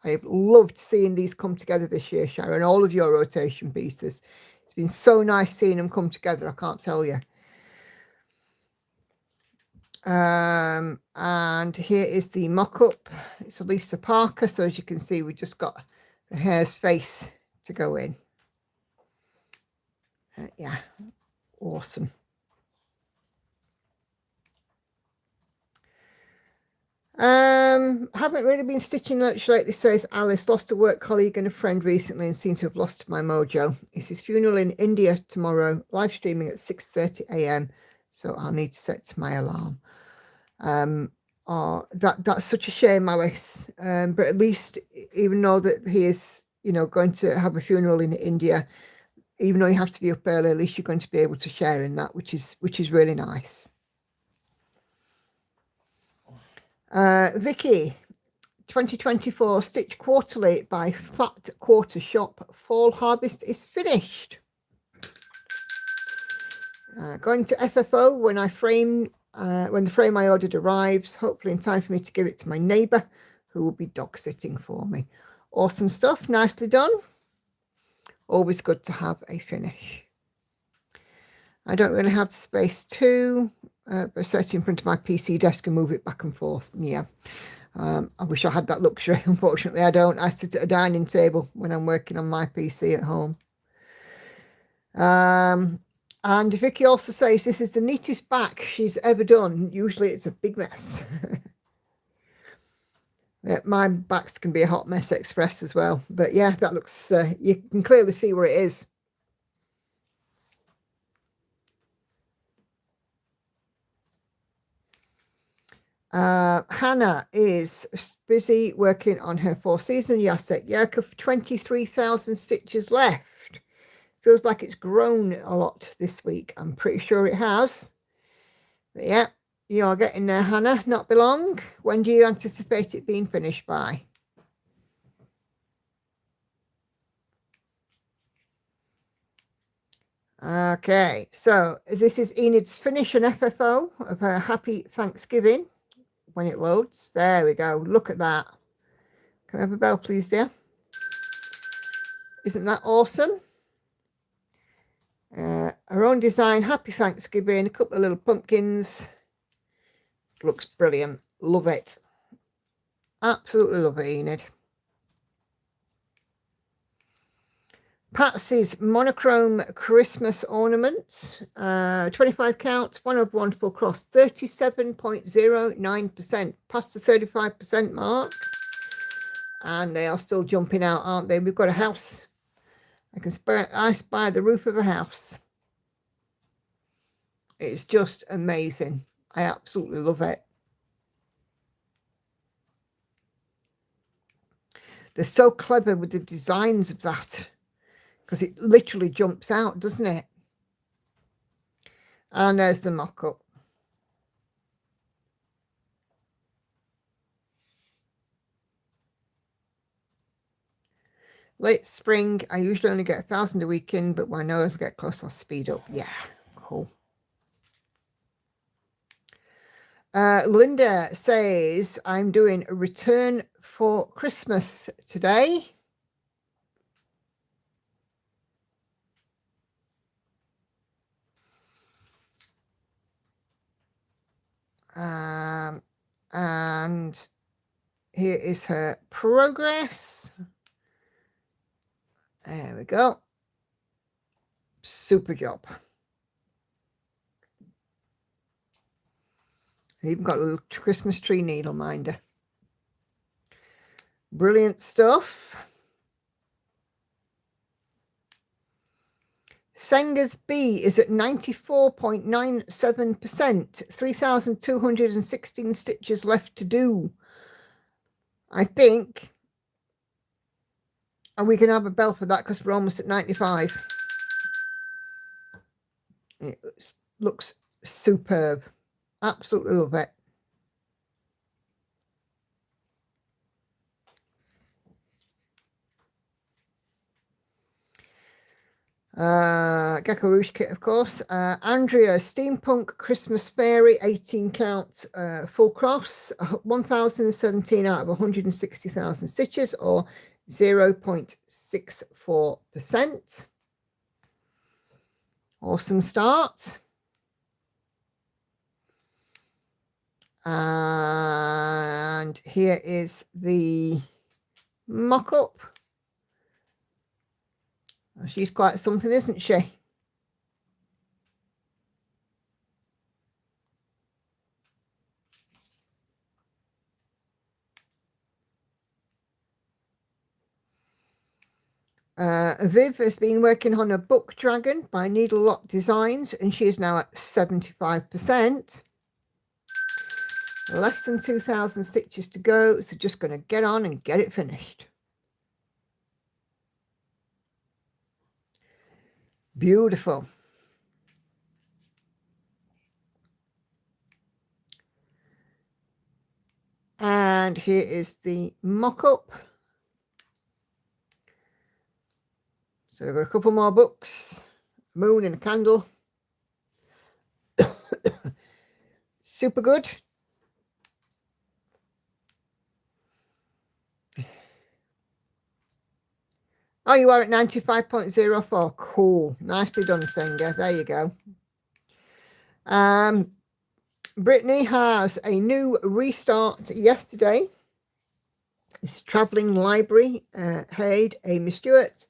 I have loved seeing these come together this year, Sharon. All of your rotation pieces. It's been so nice seeing them come together. I can't tell you. And here is the mock-up. It's Lisa Parker. So as you can see, we just got the hare's face to go in. Yeah, awesome. Haven't really been stitching much lately, says Alice. Lost a work colleague and a friend recently and seem to have lost my mojo. It's his funeral in India tomorrow, live streaming at 6:30 a.m. So I'll need to set my alarm. That's such a shame, Alice. But at least, even though that he is, you know, going to have a funeral in India, even though you have to be up early, at least you're going to be able to share in that, which is really nice. Vicky, 2024 Stitch Quarterly by Fat Quarter Shop Fall Harvest is finished. Going to FFO when the frame I ordered arrives, hopefully in time for me to give it to my neighbour who will be dog sitting for me. Awesome stuff, nicely done. Always good to have a finish. I don't really have the space to set in front of my PC desk and move it back and forth. Yeah. I wish I had that luxury. Unfortunately, I don't. I sit at a dining table when I'm working on my PC at home. And Vicky also says this is the neatest back she's ever done. Usually it's a big mess. Yeah, my backs can be a hot mess express as well. But yeah, that looks, you can clearly see where it is. Hannah is busy working on her 4-season Yasek Yerka for 23,000 stitches left. Feels like it's grown a lot this week. I'm pretty sure it has. But yeah, you're getting there, Hannah. Not be long. When do you anticipate it being finished by? Okay, so this is Enid's finish and FFO of her Happy Thanksgiving. When it loads, there we go. Look at that. Can I have a bell, please, dear? Isn't that awesome? Her own design, Happy Thanksgiving, a couple of little pumpkins. Looks brilliant. Love it. Absolutely love it, Enid. Patsy's monochrome Christmas ornament, 25 counts, 1 of 1 full cross, 37.09%, past the 35% mark. And they are still jumping out, aren't they? We've got a house. I spy the roof of a house. It's just amazing. I absolutely love it. They're so clever with the designs of that, because it literally jumps out, doesn't it? And there's the mock-up. Late spring, I usually only get 1,000 a week in, but when I know it'll get close, I'll speed up. Yeah, cool. Linda says, I'm doing a return for Christmas today. And here is her progress. There we go. Super job. Even got a little Christmas tree needle minder. Brilliant stuff. Senga's B is at 94.97%. 3,216 stitches left to do. I think. And we can have a bell for that because we're almost at 95. It looks superb. Absolutely love it. Gecko Rouge kit, of course. Andrea, Steampunk Christmas Fairy, 18 count full cross, 1,017 out of 160,000 stitches, or 0.64%. Awesome start. And here is the mock-up. She's quite something, isn't she? Viv has been working on a book dragon by Needle Lock Designs, and she is now at 75%. Less than 2,000 stitches to go, so just going to get on and get it finished. Beautiful. And here is the mock-up. So we've got a couple more books. Moon and a candle. Super good. Oh, you are at 95.04. Cool. Nicely done, Singer. There you go. Brittany has a new restart yesterday. It's Travelling Library, Haid, Amy Stewart.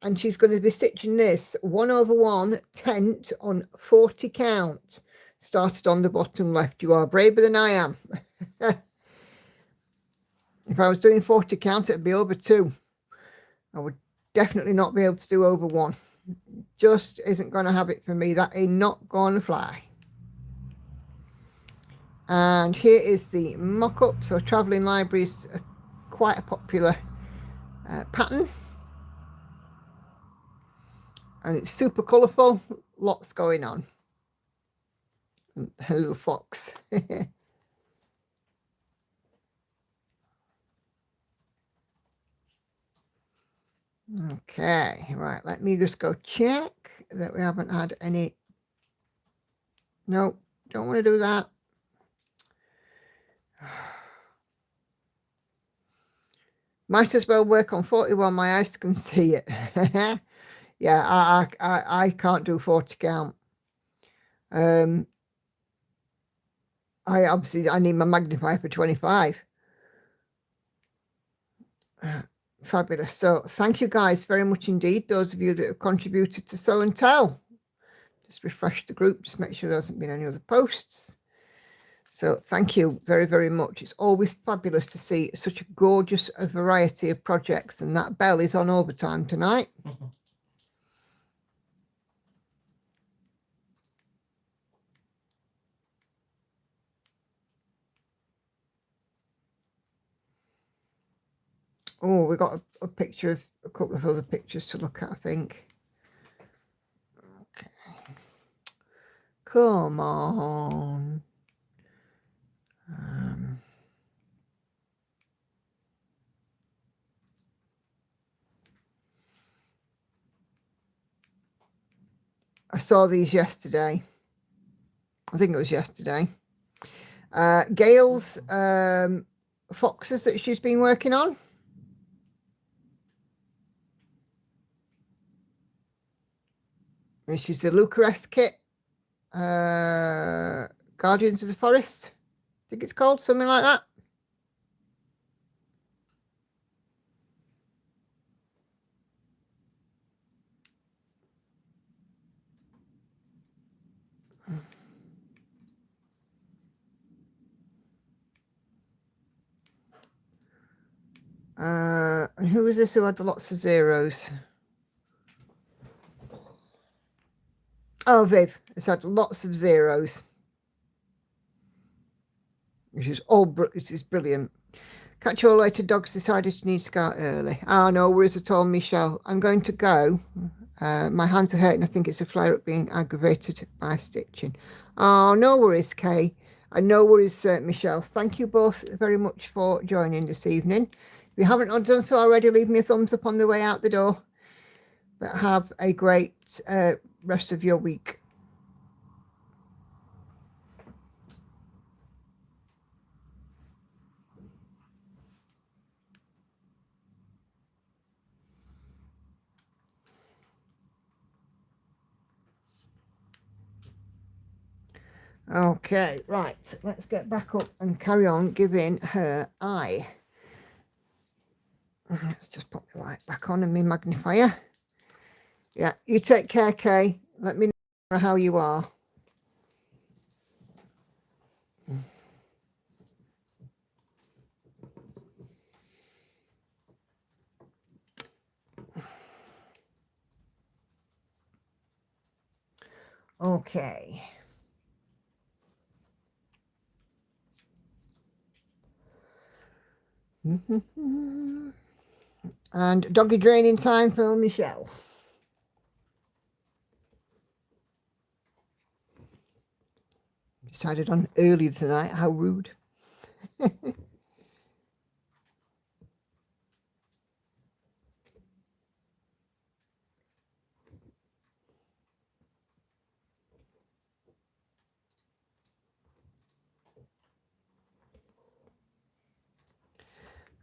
And she's going to be stitching this 1/1 tent on 40 count. Started on the bottom left. You are braver than I am. If I was doing 40 count, it'd be over 2. I would definitely not be able to do over 1. Just isn't going to have it for me. That ain't not going to fly. And here is the mock-up. So Travelling Library is quite a popular pattern. And it's super colourful. Lots going on. And a little fox. Okay, right, let me just go check that we haven't had any. No, don't want to do that. Might as well work on 41, my eyes can see it. Yeah, I can't do 40 count. I need my magnifier for 25. Fabulous. So thank you guys very much indeed. Those of you that have contributed to Sew and Tell. Just refresh the group. Just make sure there hasn't been any other posts. So thank you very, very much. It's always fabulous to see such a gorgeous variety of projects. And that bell is on overtime tonight. Oh, we got a picture of a couple of other pictures to look at, I think. Okay. Come on. I saw these yesterday. I think it was yesterday. Gail's foxes that she's been working on. This is the Lucaresque kit. Guardians of the Forest. I think it's called something like that. And who was this who had lots of zeros? Oh, Viv. It's had lots of zeros. Which is brilliant. Catch you all later. Dogs decided you need to go out early. Oh, no worries at all, Michelle. I'm going to go. My hands are hurting. I think it's a flare-up being aggravated by stitching. Oh, no worries, Kay. And no worries, Michelle. Thank you both very much for joining this evening. If you haven't done so already, leave me a thumbs up on the way out the door. But have a great rest of your week. Okay, right. Let's get back up and carry on giving her eye. Let's just pop the light back on and my magnifier. Yeah, you take care, Kay. Let me know how you are. Okay. And doggy draining time for Michelle. Decided on early tonight. How rude.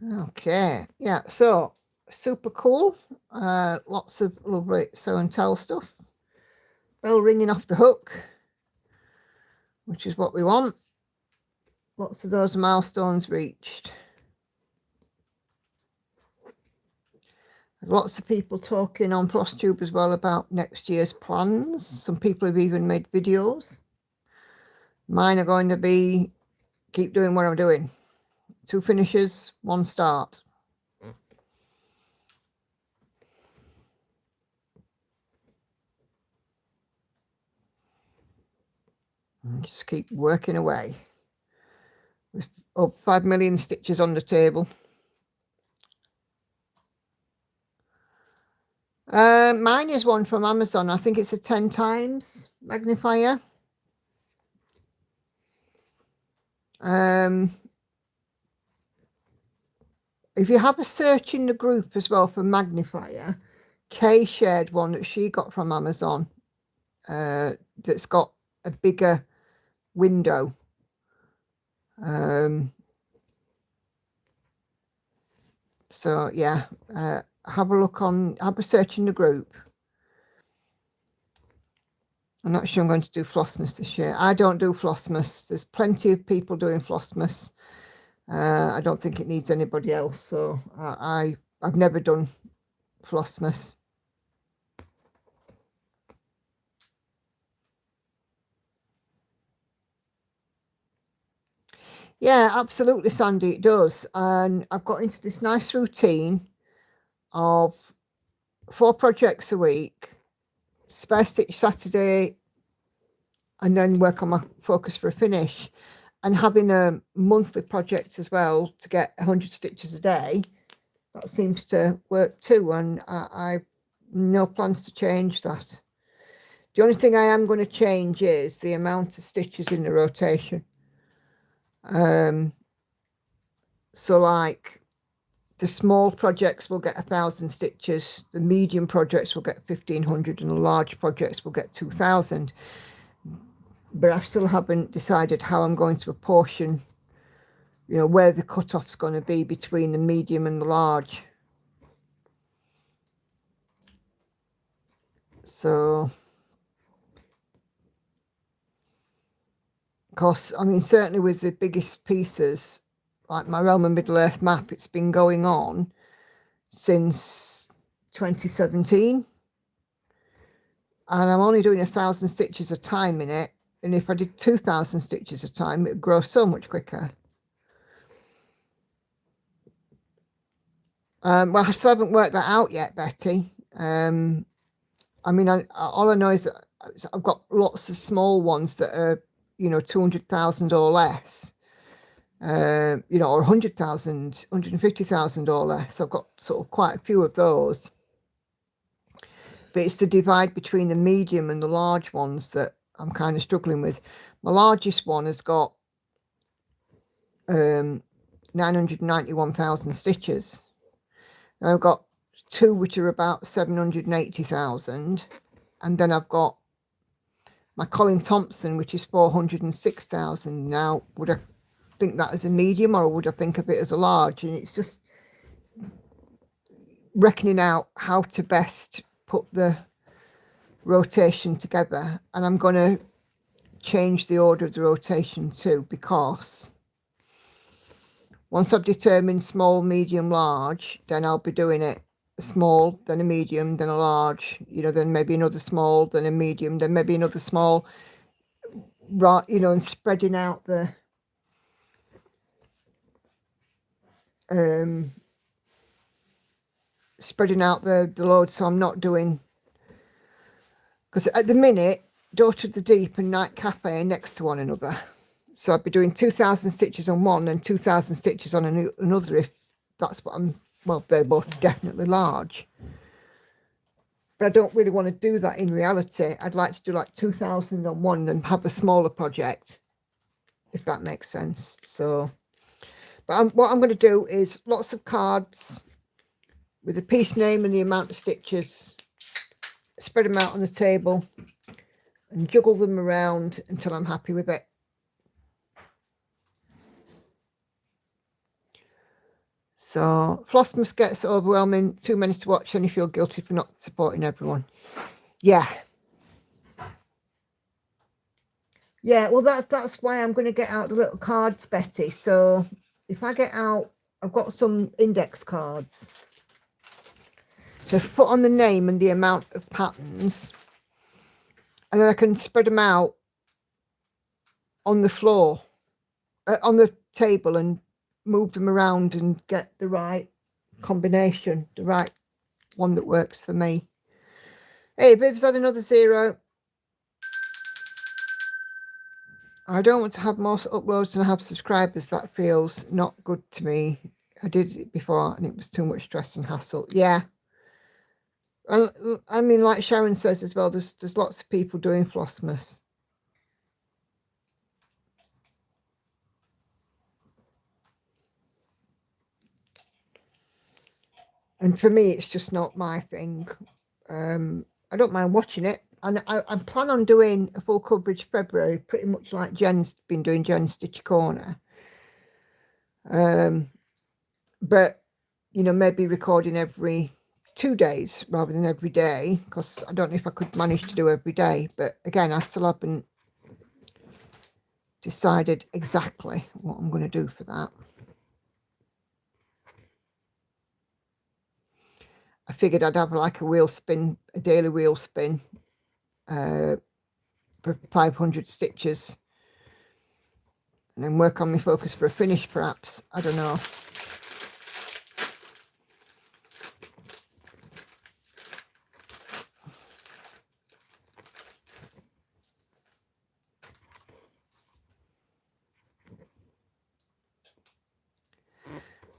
Okay, yeah, so super cool. Lots of lovely show and tell stuff. Bell ringing off the hook, which is what we want. Lots of those milestones reached. Lots of people talking on PlosTube as well about next year's plans. Some people have even made videos. Mine are going to be keep doing what I'm doing. 2 finishes, 1 start. And just keep working away. With 5 million stitches on the table. Mine is one from Amazon. I think it's a 10 times magnifier. If you have a search in the group as well for magnifier, Kay shared one that she got from Amazon that's got a bigger window. So yeah, have a search in the group. I'm not sure I'm going to do Flossmas this year. I don't do Flossmas. There's plenty of people doing Flossmas. I don't think it needs anybody else. So I've never done Flossmas. Yeah, absolutely, Sandy, it does. And I've got into this nice routine of 4 projects a week, spare stitch Saturday, and then work on my focus for a finish, and having a monthly project as well to get 100 stitches a day. That seems to work too, and I've no plans to change that. The only thing I am going to change is the amount of stitches in the rotation. So like the small projects will get 1,000 stitches, the medium projects will get 1,500, and the large projects will get 2,000. But I still haven't decided how I'm going to apportion, where the cutoff's going to be between the medium and the large. So, of course, I mean, certainly with the biggest pieces, like my Realm of Middle-earth map, it's been going on since 2017. And I'm only doing 1,000 stitches a time in it. And if I did 2,000 stitches a time, it would grow so much quicker. Well, I still haven't worked that out yet, Betty. I mean, all I know is that I've got lots of small ones that are, 200,000 or less, or 100,000, 150,000 or less. I've got sort of quite a few of those. But it's the divide between the medium and the large ones that I'm kind of struggling with. My largest one has got 991,000 stitches. And I've got 2 which are about 780,000, and then I've got my Colin Thompson, which is 406,000. Now, would I think that as a medium, or would I think of it as a large? And it's just reckoning out how to best put the rotation together. And I'm going to change the order of the rotation too, because once I've determined small, medium, large, then I'll be doing it a small, then a medium, then a large, then maybe another small, then a medium, then maybe another small, right, and spreading out the load, so I'm not doing, because at the minute Daughter of the Deep and Night Cafe are next to one another, so I'd be doing 2,000 stitches on one and 2,000 stitches on another, if that's what they're both definitely large. But I don't really want to do that in reality. I'd like to do like 2,000 on one and have a smaller project, if that makes sense. So, but what I'm going to do is lots of cards with the piece name and the amount of stitches, spread them out on the table and juggle them around until I'm happy with it. So Flossmas gets overwhelming, too many to watch, and you feel guilty for not supporting everyone. Yeah. Yeah, well, that's why I'm going to get out the little cards, Betty. So if I get out, I've got some index cards. So put on the name and the amount of patterns, and then I can spread them out on the floor, on the table, and move them around and get the right combination, the right one that works for me. Hey, Viv's had another 0. I don't want to have more uploads than I have subscribers. That feels not good to me. I did it before and it was too much stress and hassle. Yeah. I mean, like Sharon says as well, there's lots of people doing Flossmas. And for me, it's just not my thing. I don't mind watching it. And I plan on doing a full coverage February, pretty much like Jen's been doing, Jen's Stitch Corner. But, you know, maybe recording every 2 days rather than every day, because I don't know if I could manage to do every day. But again, I still haven't decided exactly what I'm going to do for that. I figured I'd have like a wheel spin, a daily wheel spin for 500 stitches, and then work on my focus for a finish perhaps. I don't know.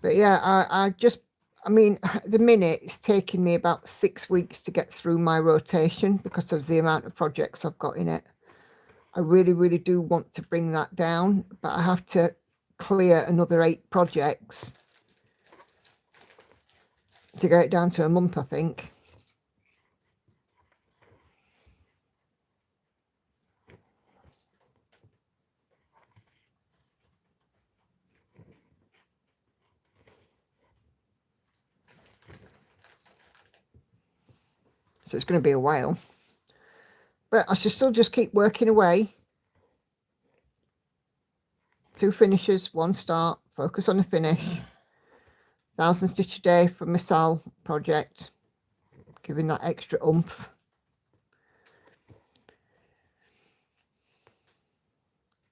But yeah, I mean, the minute it's taking me about 6 weeks to get through my rotation because of the amount of projects I've got in it. I really, really do want to bring that down, but I have to clear another 8 projects to get it down to a month, I think. So it's going to be a while. But I should still just keep working away. 2 finishes, 1 start, focus on the finish. 1,000 stitch a day for my Sal project, giving that extra oomph.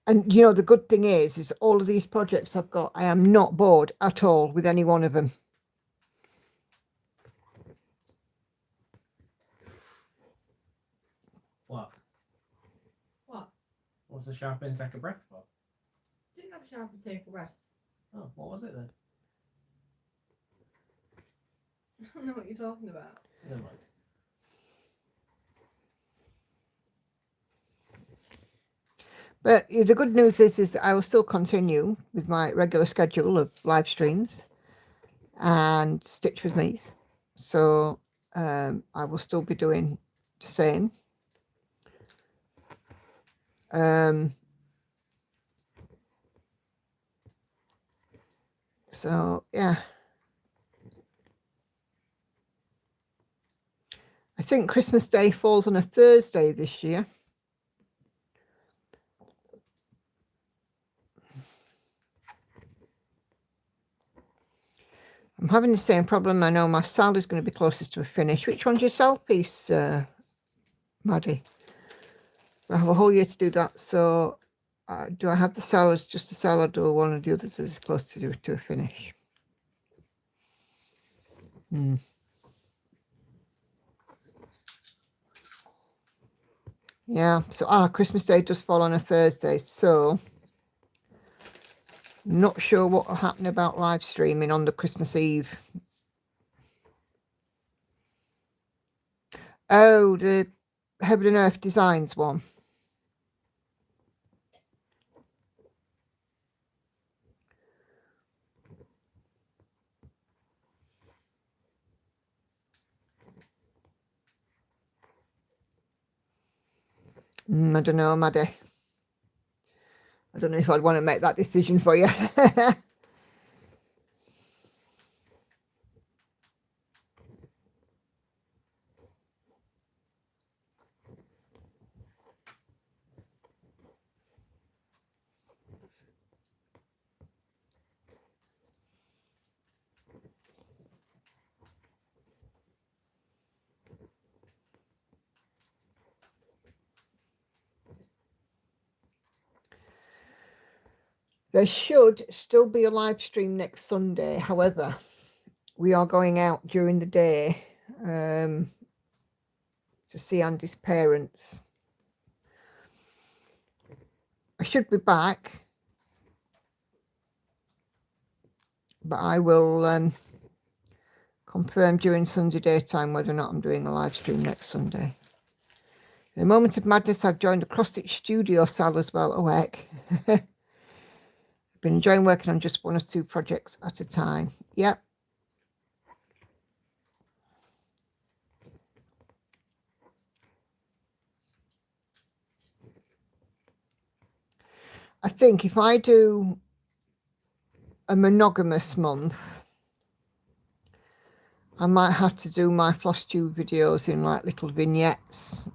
And you know, the good thing is all of these projects I've got, I am not bored at all with any one of them. What? What? What's the sharp in take a breath for? Didn't have a shower to take a rest. Oh, what was it then? I don't know what you're talking about. Never mind. But the good news is I will still continue with my regular schedule of live streams and Stitch with Me's. So I will still be doing the same. So yeah, I think Christmas Day falls on a Thursday this year. I'm having the same problem. I know my Sal is going to be closest to a finish. Which one's your Sal piece, Maddie? I have a whole year to do that. So do I have the Sal as just a Sal, or do one of the others as close to a finish? Yeah, so Christmas Day does fall on a Thursday, so not sure what will happen about live streaming on the Christmas Eve. Oh, the Heaven and Earth Designs one. I don't know, Maddie. I don't know if I'd want to make that decision for you. There should still be a live stream next Sunday. However, we are going out during the day to see Andy's parents. I should be back, but I will confirm during Sunday daytime whether or not I'm doing a live stream next Sunday. In a moment of madness, I've joined the cross-stitch studio cell as well. Oh, heck. I've been enjoying working on just one or two projects at a time. Yep. I think if I do a monogamous month, I might have to do my floss tube videos in like little vignettes,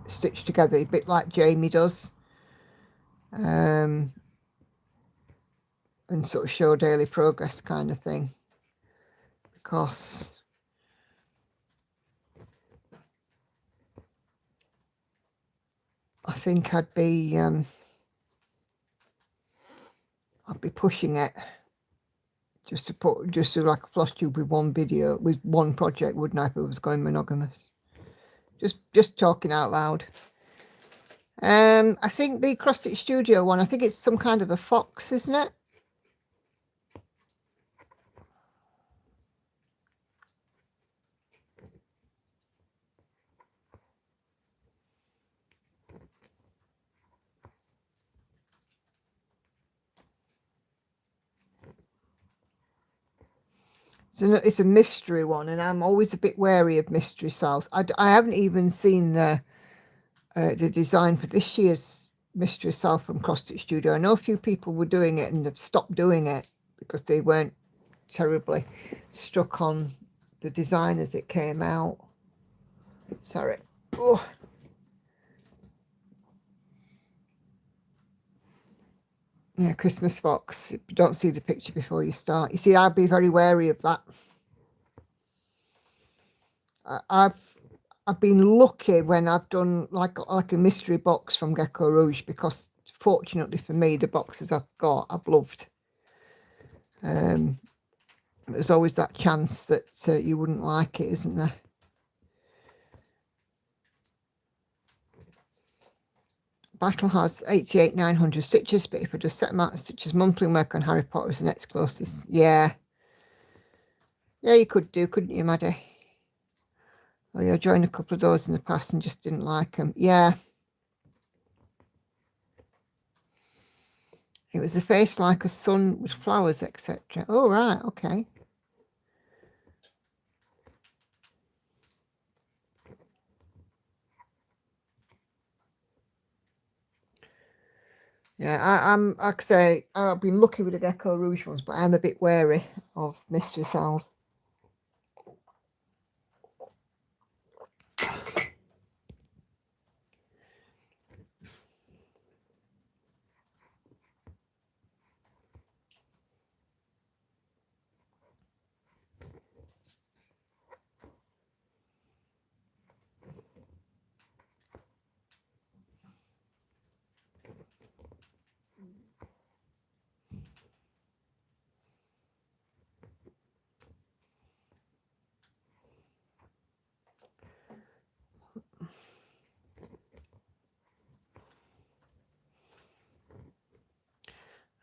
stitched together, a bit like Jamie does, and sort of show daily progress kind of thing, because I think I'd be pushing it just to do like a floss tube with one video, with one project, wouldn't I, if it was going monogamous? Just talking out loud. I think the cross stitch studio one, I think it's some kind of a fox, isn't it? It's a mystery one, and I'm always a bit wary of mystery cells. I haven't even seen the design for this year's mystery cell from Cross Stitch Studio. I know a few people were doing it and have stopped doing it because they weren't terribly struck on the design as it came out. Sorry. Oh. Yeah, Christmas fox. You don't see the picture before you start. You see, I'd be very wary of that. I've been lucky when I've done like a mystery box from Gecko Rouge, because fortunately for me, the boxes I've got, I've loved. There's always that chance that you wouldn't like it, isn't there? Battle has 88,900 stitches, but if I just set amount of stitches monthly and work on Harry Potter as the next closest, yeah, you could do, couldn't you, Maddie? Oh, yeah, I joined a couple of those in the past and just didn't like them. Yeah. It was a face like a sun with flowers, etc. Oh, right, okay. Yeah, I'm, like I say, I've been lucky with the Gecko Rouge ones, but I'm a bit wary of mystery cells.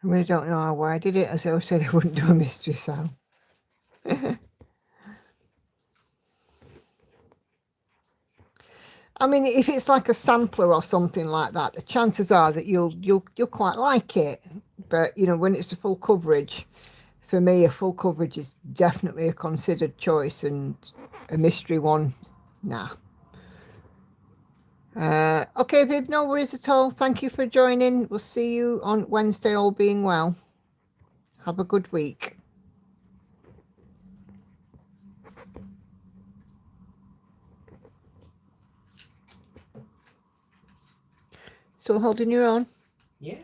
I really don't know why I did it. As I said, I wouldn't do a mystery cell. I mean, if it's like a sampler or something like that, the chances are that you'll quite like it. But you know, when it's a full coverage, for me, a full coverage is definitely a considered choice, and a mystery one, nah. Okay, Viv, no worries at all. Thank you for joining. We'll see you on Wednesday, all being well. Have a good week. Still holding your own? Yeah.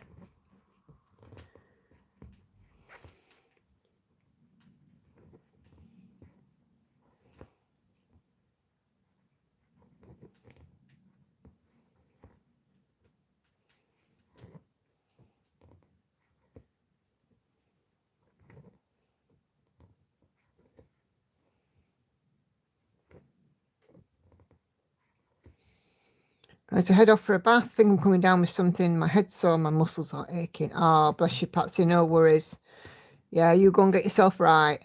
I had to head off for a bath. Think I'm coming down with something. My head's sore, my muscles are aching. Oh, bless you, Patsy. No worries. Yeah, you go and get yourself right.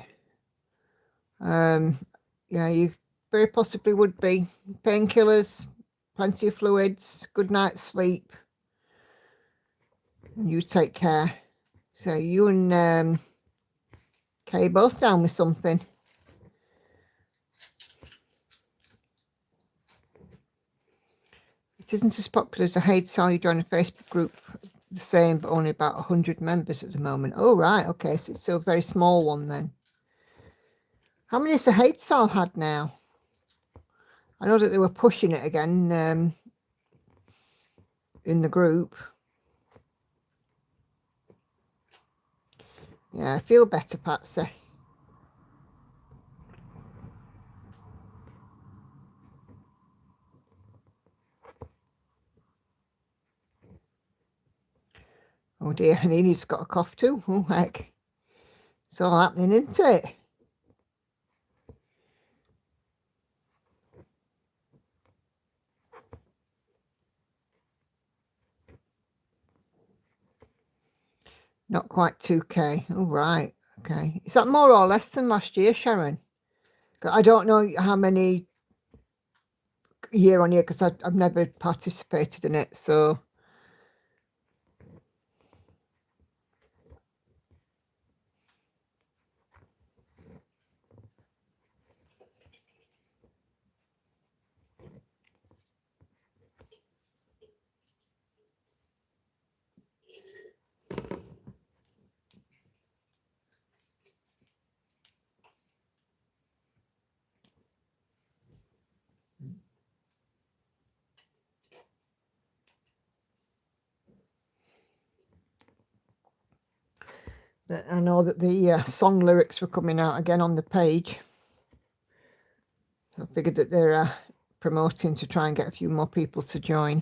Yeah, you very possibly would be. Painkillers, plenty of fluids, good night's sleep. And you take care. So you and Kay both down with something. It isn't as popular as I hate saw you join a Facebook group. The same, but only about 100 members at the moment. Oh, right. Okay, so it's a very small one then. How many has the hate cell had now? I know that they were pushing it again in the group. Yeah, I feel better, Patsy. Oh dear, and Enid's got a cough too. Oh heck. It's all happening, isn't it? Not quite 2K. Oh, right. Okay. Is that more or less than last year, Sharon? I don't know how many year on year because I've never participated in it. So but I know that the song lyrics were coming out again on the page. I figured that they're promoting to try and get a few more people to join.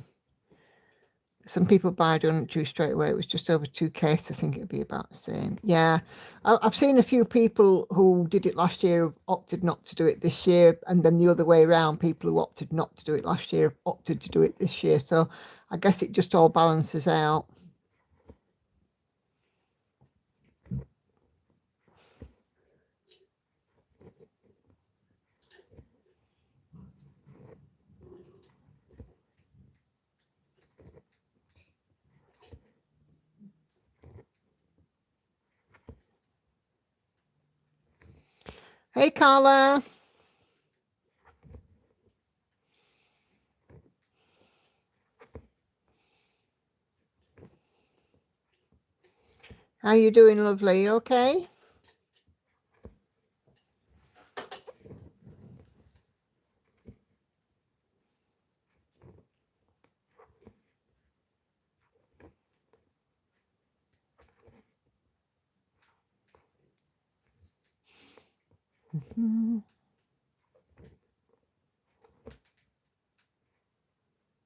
Some people buy don't do straight away. It was just over 2K, so I think it'd be about the same. Yeah, I've seen a few people who did it last year have opted not to do it this year, and then the other way around, people who opted not to do it last year have opted to do it this year. So I guess it just all balances out. Hey, Carla. How you doing, lovely? Okay?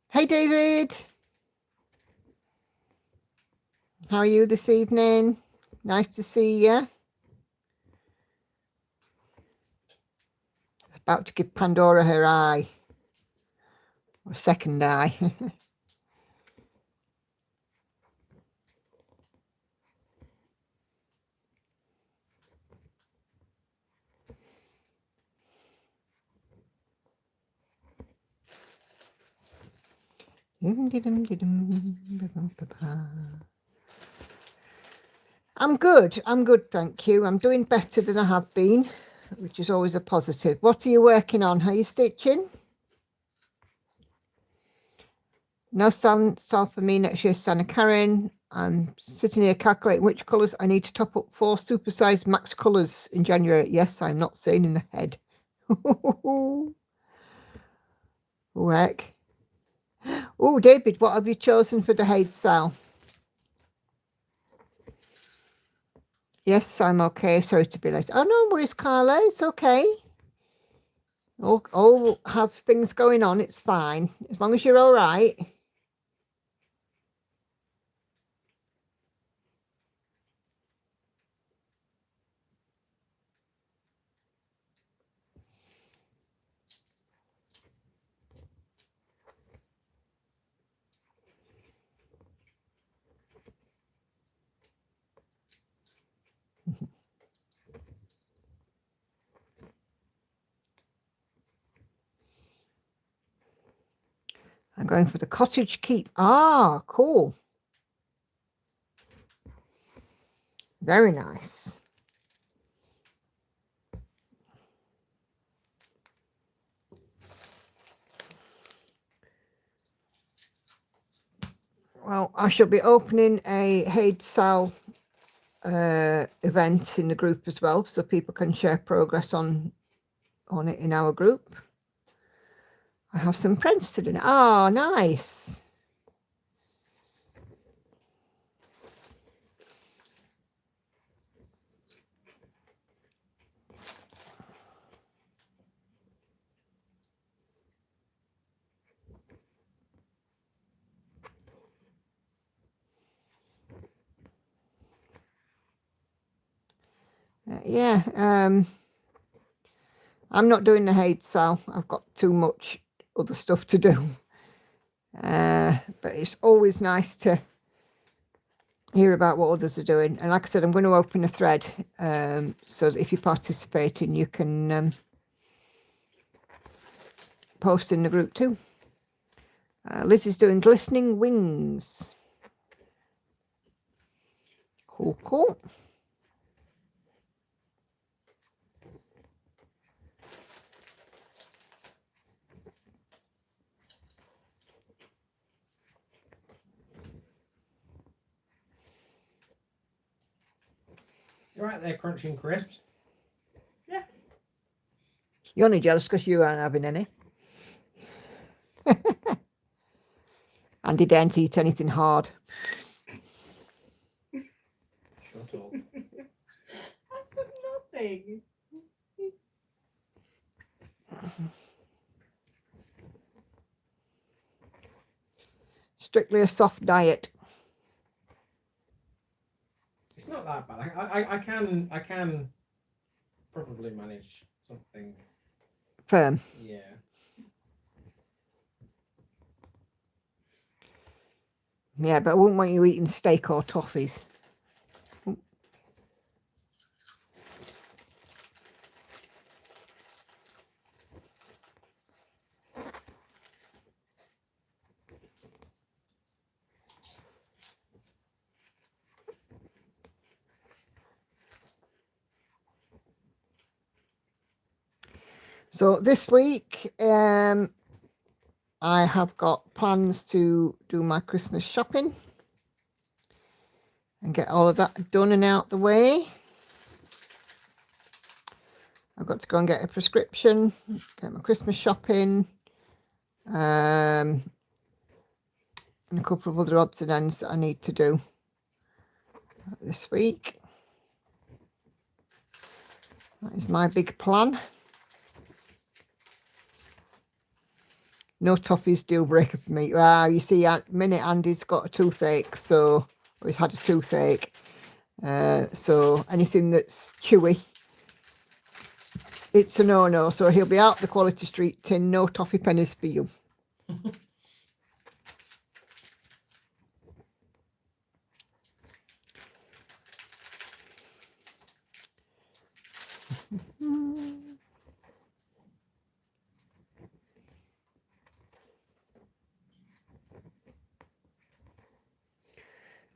Hey, David. How are you this evening? Nice to see you. About to give Pandora her eye. Or second eye. I'm good, thank you. I'm doing better than I have been, which is always a positive. What are you working on? Are you stitching? No sun for me next year, Santa Karen. I'm sitting here calculating which colours I need to top up 4 supersized max colours in January. Yes, I'm not saying in the head. Oh, heck. Oh, David, what have you chosen for the Haid Sal? Yes, I'm okay. Sorry to be late. Oh, no worries, Carla. It's okay. All have things going on. It's fine. As long as you're all right. I'm going for the cottage keep. Ah, cool. Very nice. Well, I shall be opening a Haid Sal event in the group as well, so people can share progress on it in our group. I have some prints to do. Oh, nice. Yeah, I'm not doing the Haid Sal. I've got too much other stuff to do. But it's always nice to hear about what others are doing. And like I said, I'm going to open a thread so that if you're participating, you can post in the group too. Liz is doing glistening wings. Cool, cool. You're right there crunching crisps. Yeah. You're only jealous because you aren't having any. Andy daren't eat anything hard. Shut up. I put nothing. Strictly a soft diet. It's not that bad. I can probably manage something. Firm. Yeah. Yeah, but I wouldn't want you eating steak or toffees. So this week, I have got plans to do my Christmas shopping and get all of that done and out the way. I've got to go and get a prescription, get my Christmas shopping, and a couple of other odds and ends that I need to do this week. That is my big plan. No toffees deal breaker for me. Well, you see, at minute Andy's got a toothache, so or he's had a toothache. So anything that's chewy, it's a no-no. So he'll be out the Quality Street tin. No toffee pennies for you.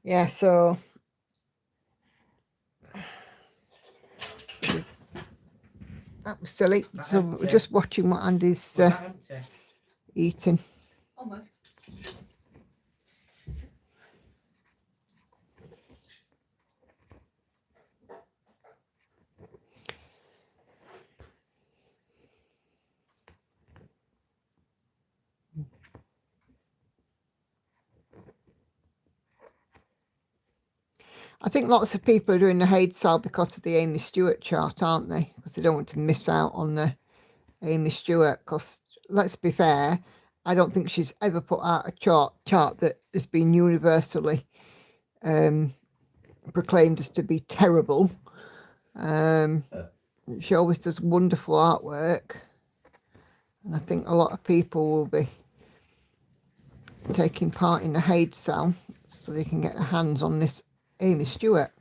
Yeah, so that was silly. That So empty. we're just watching what Andy's Was that empty? eating. Almost. I think lots of people are doing the Haid Sal because of the Amy Stewart chart, aren't they? Because they don't want to miss out on the Amy Stewart. Because let's be fair, I don't think she's ever put out a chart that has been universally proclaimed as to be terrible. She always does wonderful artwork, and I think a lot of people will be taking part in the Haid Sal so they can get their hands on this Amy Stewart.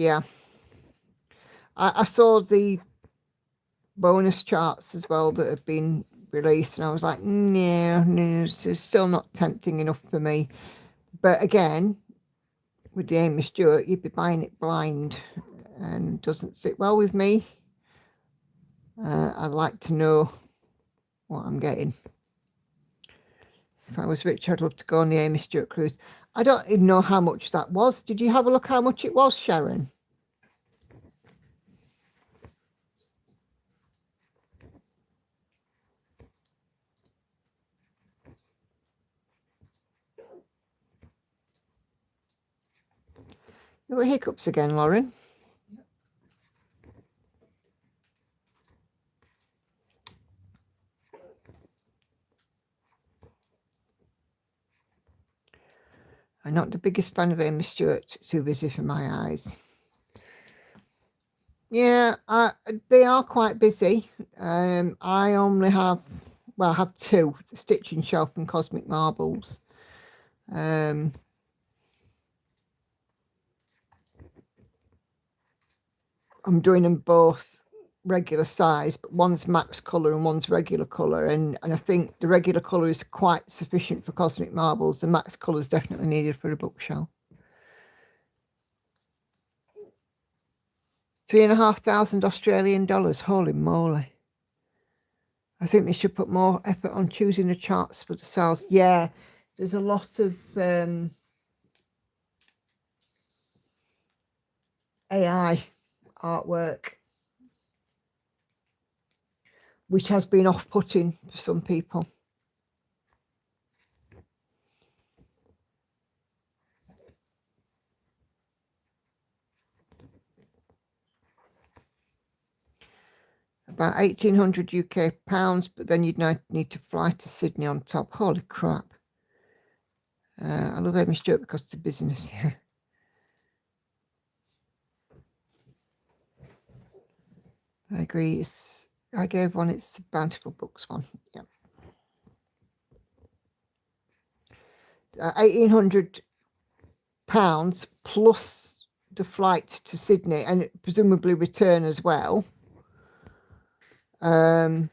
yeah. I saw the bonus charts as well that have been released, and I was like, no, it's still not tempting enough for me. But again, with the Amy Stewart, you'd be buying it blind, and it doesn't sit well with me. I'd like to know what I'm getting. If I was rich, I'd love to go on the Amy Stewart cruise. I don't even know how much that was. Did you have a look how much it was, Sharon? There were hiccups again, Lauren. I'm not the biggest fan of Amy Stewart. It's too busy for my eyes. Yeah, they are quite busy. I only have, well, I have two, the Stitching Shelf and Cosmic Marbles. I'm doing them both regular size, but one's max colour and one's regular colour, and I think the regular colour is quite sufficient for Cosmic Marbles. The max colour is definitely needed for a bookshelf. 3,500 Australian dollars. Holy moly. I think they should put more effort on choosing the charts for the sales. Yeah, there's a lot of AI artwork, which has been off-putting for some people. About 1,800 UK pounds, but then you'd need to fly to Sydney on top. Holy crap. I love Amy Stewart because it's a business here. I agree. I gave one, it's a Bountiful Books one. Yeah. 1,800 pounds plus the flight to Sydney and presumably return as well. And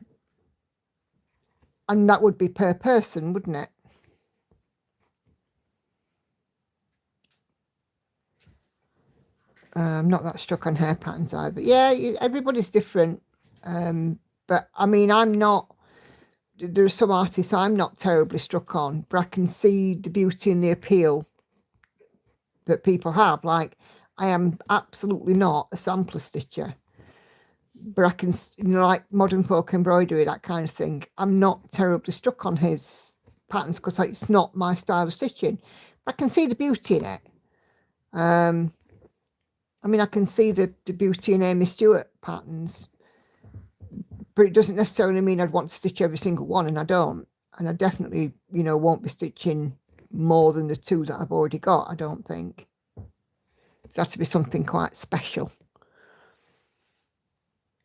that would be per person, wouldn't it? I'm not that struck on hair patterns either. Yeah, everybody's different. But I mean, there are some artists I'm not terribly struck on, but I can see the beauty and the appeal that people have. Like, I am absolutely not a sampler stitcher, but I can, like modern folk embroidery, that kind of thing. I'm not terribly struck on his patterns because it's not my style of stitching. But I can see the beauty in it. I mean, I can see the beauty in Amy Stewart patterns, but it doesn't necessarily mean I'd want to stitch every single one, and I don't. And I definitely, won't be stitching more than the two that I've already got, I don't think. It's got to be something quite special.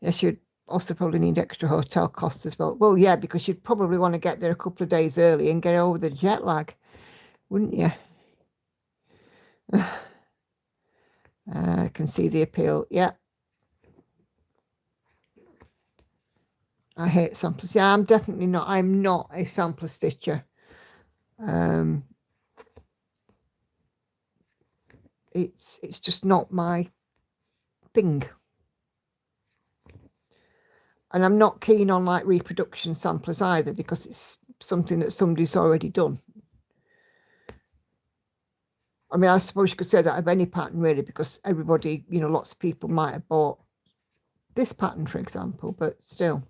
Yes, you'd also probably need extra hotel costs as well. Well, yeah, because you'd probably want to get there a couple of days early and get over the jet lag, wouldn't you? I can see the appeal. Yeah. I hate samplers. Yeah, I'm definitely not. I'm not a sampler stitcher. It's just not my thing. And I'm not keen on like reproduction samplers either, because it's something that somebody's already done. I mean, I suppose you could say that of any pattern really, because everybody, lots of people might have bought this pattern, for example, but still.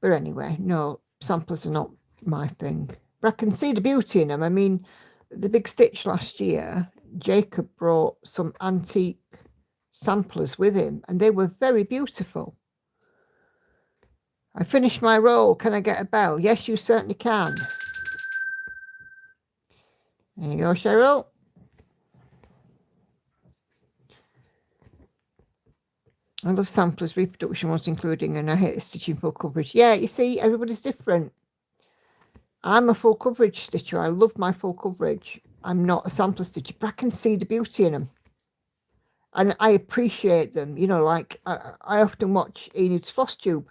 But anyway, no, samplers are not my thing. But I can see the beauty in them. I mean, the big stitch last year, Jacob brought some antique samplers with him, and they were very beautiful. I finished my roll. Can I get a bell? Yes, you certainly can. There you go, Cheryl. I love samplers, reproduction ones including, and I hate stitching full coverage. Yeah, you see, everybody's different. I'm a full coverage stitcher. I love my full coverage. I'm not a sampler stitcher, but I can see the beauty in them. and I appreciate them. You know, like I often watch Enid's Floss Tube,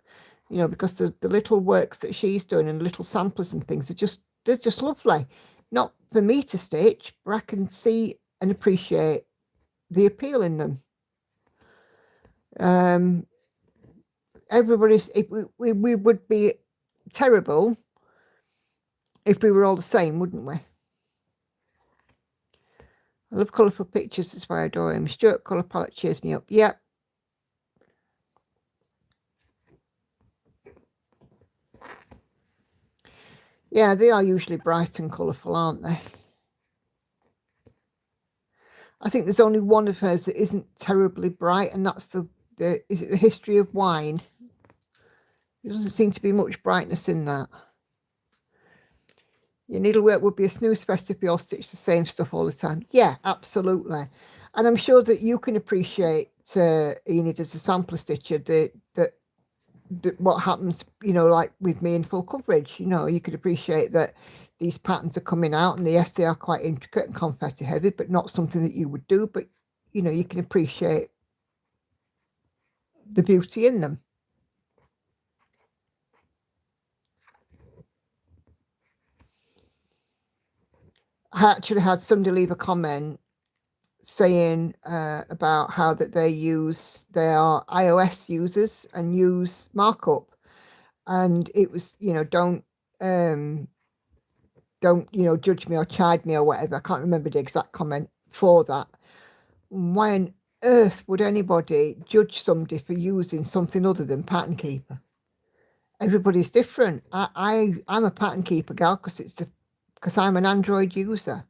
you know, because the little works that she's doing and little samplers and things they're just lovely. Not for me to stitch, but I can see and appreciate the appeal in them. Everybody's we would be terrible if we were all the same, wouldn't we? I love colourful pictures, that's why I adore him. Stuart colour palette cheers me up. Yep. Yeah, they are usually bright and colourful, aren't they? I think there's only one of hers that isn't terribly bright, and that's is it the History of Wine? There doesn't seem to be much brightness in that. Your needlework would be a snooze fest if you all stitch the same stuff all the time. Yeah, absolutely. And I'm sure that you can appreciate, Enid, as a sampler stitcher, that what happens, you know, like with me in full coverage, you know, you could appreciate that these patterns are coming out, and yes, they are quite intricate and confetti heavy, but not something that you would do. But, you know, you can appreciate the beauty in them. I actually had somebody leave a comment saying about how that they are iOS users and use markup, and it was, you know, don't you know, judge me or chide me or whatever. I can't remember the exact comment for that. Why on earth would anybody judge somebody for using something other than Pattern Keeper? Everybody's different. I'm a Pattern Keeper gal because I'm an Android user.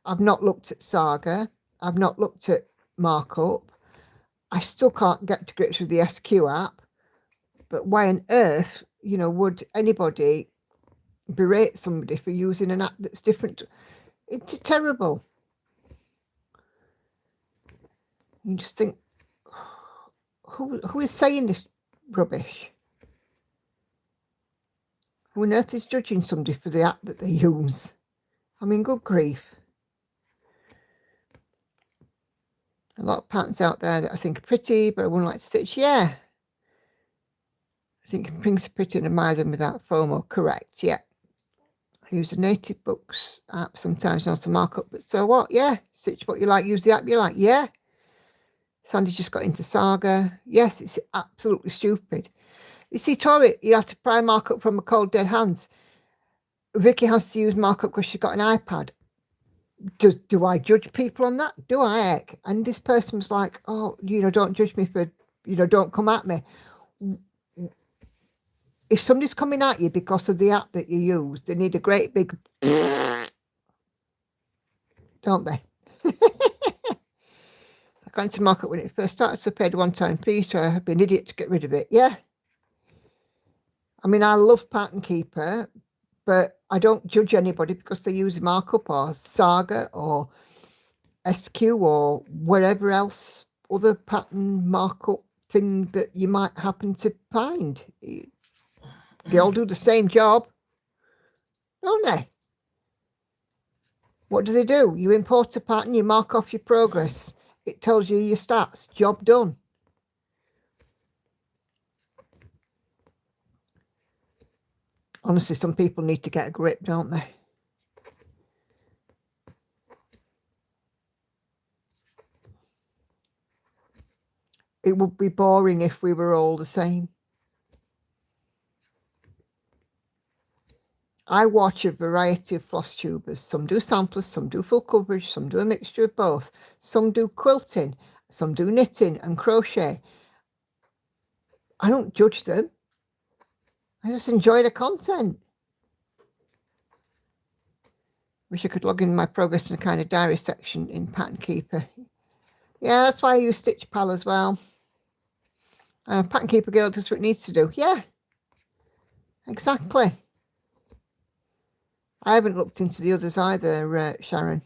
I've not looked at Saga. I've not looked at markup. I still can't get to grips with the SQ app. But why on earth, you know, would anybody berate somebody for using an app that's different? It's terrible. You just think, who is saying this rubbish? Who on earth is judging somebody for the app that they use? I mean, good grief. A lot of patterns out there that I think are pretty, but I wouldn't like to stitch. Yeah. I think things are pretty and admire them without FOMO. Correct, yeah. I use the Native Books app sometimes, not to markup, but so what? Yeah. Stitch what you like, use the app you like. Yeah. Sandy just got into Saga. Yes, it's absolutely stupid. You see, Tori, you have to pry markup from a cold dead hands. Vicky has to use markup because she's got an iPad. Do I judge people on that? Do I, heck? And this person was like, oh, you know, don't judge me for, you know, don't come at me. If somebody's coming at you because of the app that you use, they need a great big, don't they? I got into markup when it first started, so I paid one time fee, so I've been an idiot to get rid of it. Yeah. I mean, I love Pattern Keeper, but I don't judge anybody because they use markup or Saga or SQ or whatever else other pattern markup thing that you might happen to find. They all do the same job, don't they? What do? You import a pattern, you mark off your progress. It tells you your stats. Job done. Honestly, some people need to get a grip, don't they? It would be boring if we were all the same. I watch a variety of floss tubers. Some do samplers, some do full coverage, some do a mixture of both. Some do quilting, some do knitting and crochet. I don't judge them. I just enjoy the content. Wish I could log in my progress in a kind of diary section in Pattern Keeper. Yeah, that's why I use Stitch Pal as well. Pattern Keeper Girl does what it needs to do. Yeah, exactly. I haven't looked into the others either, Sharon.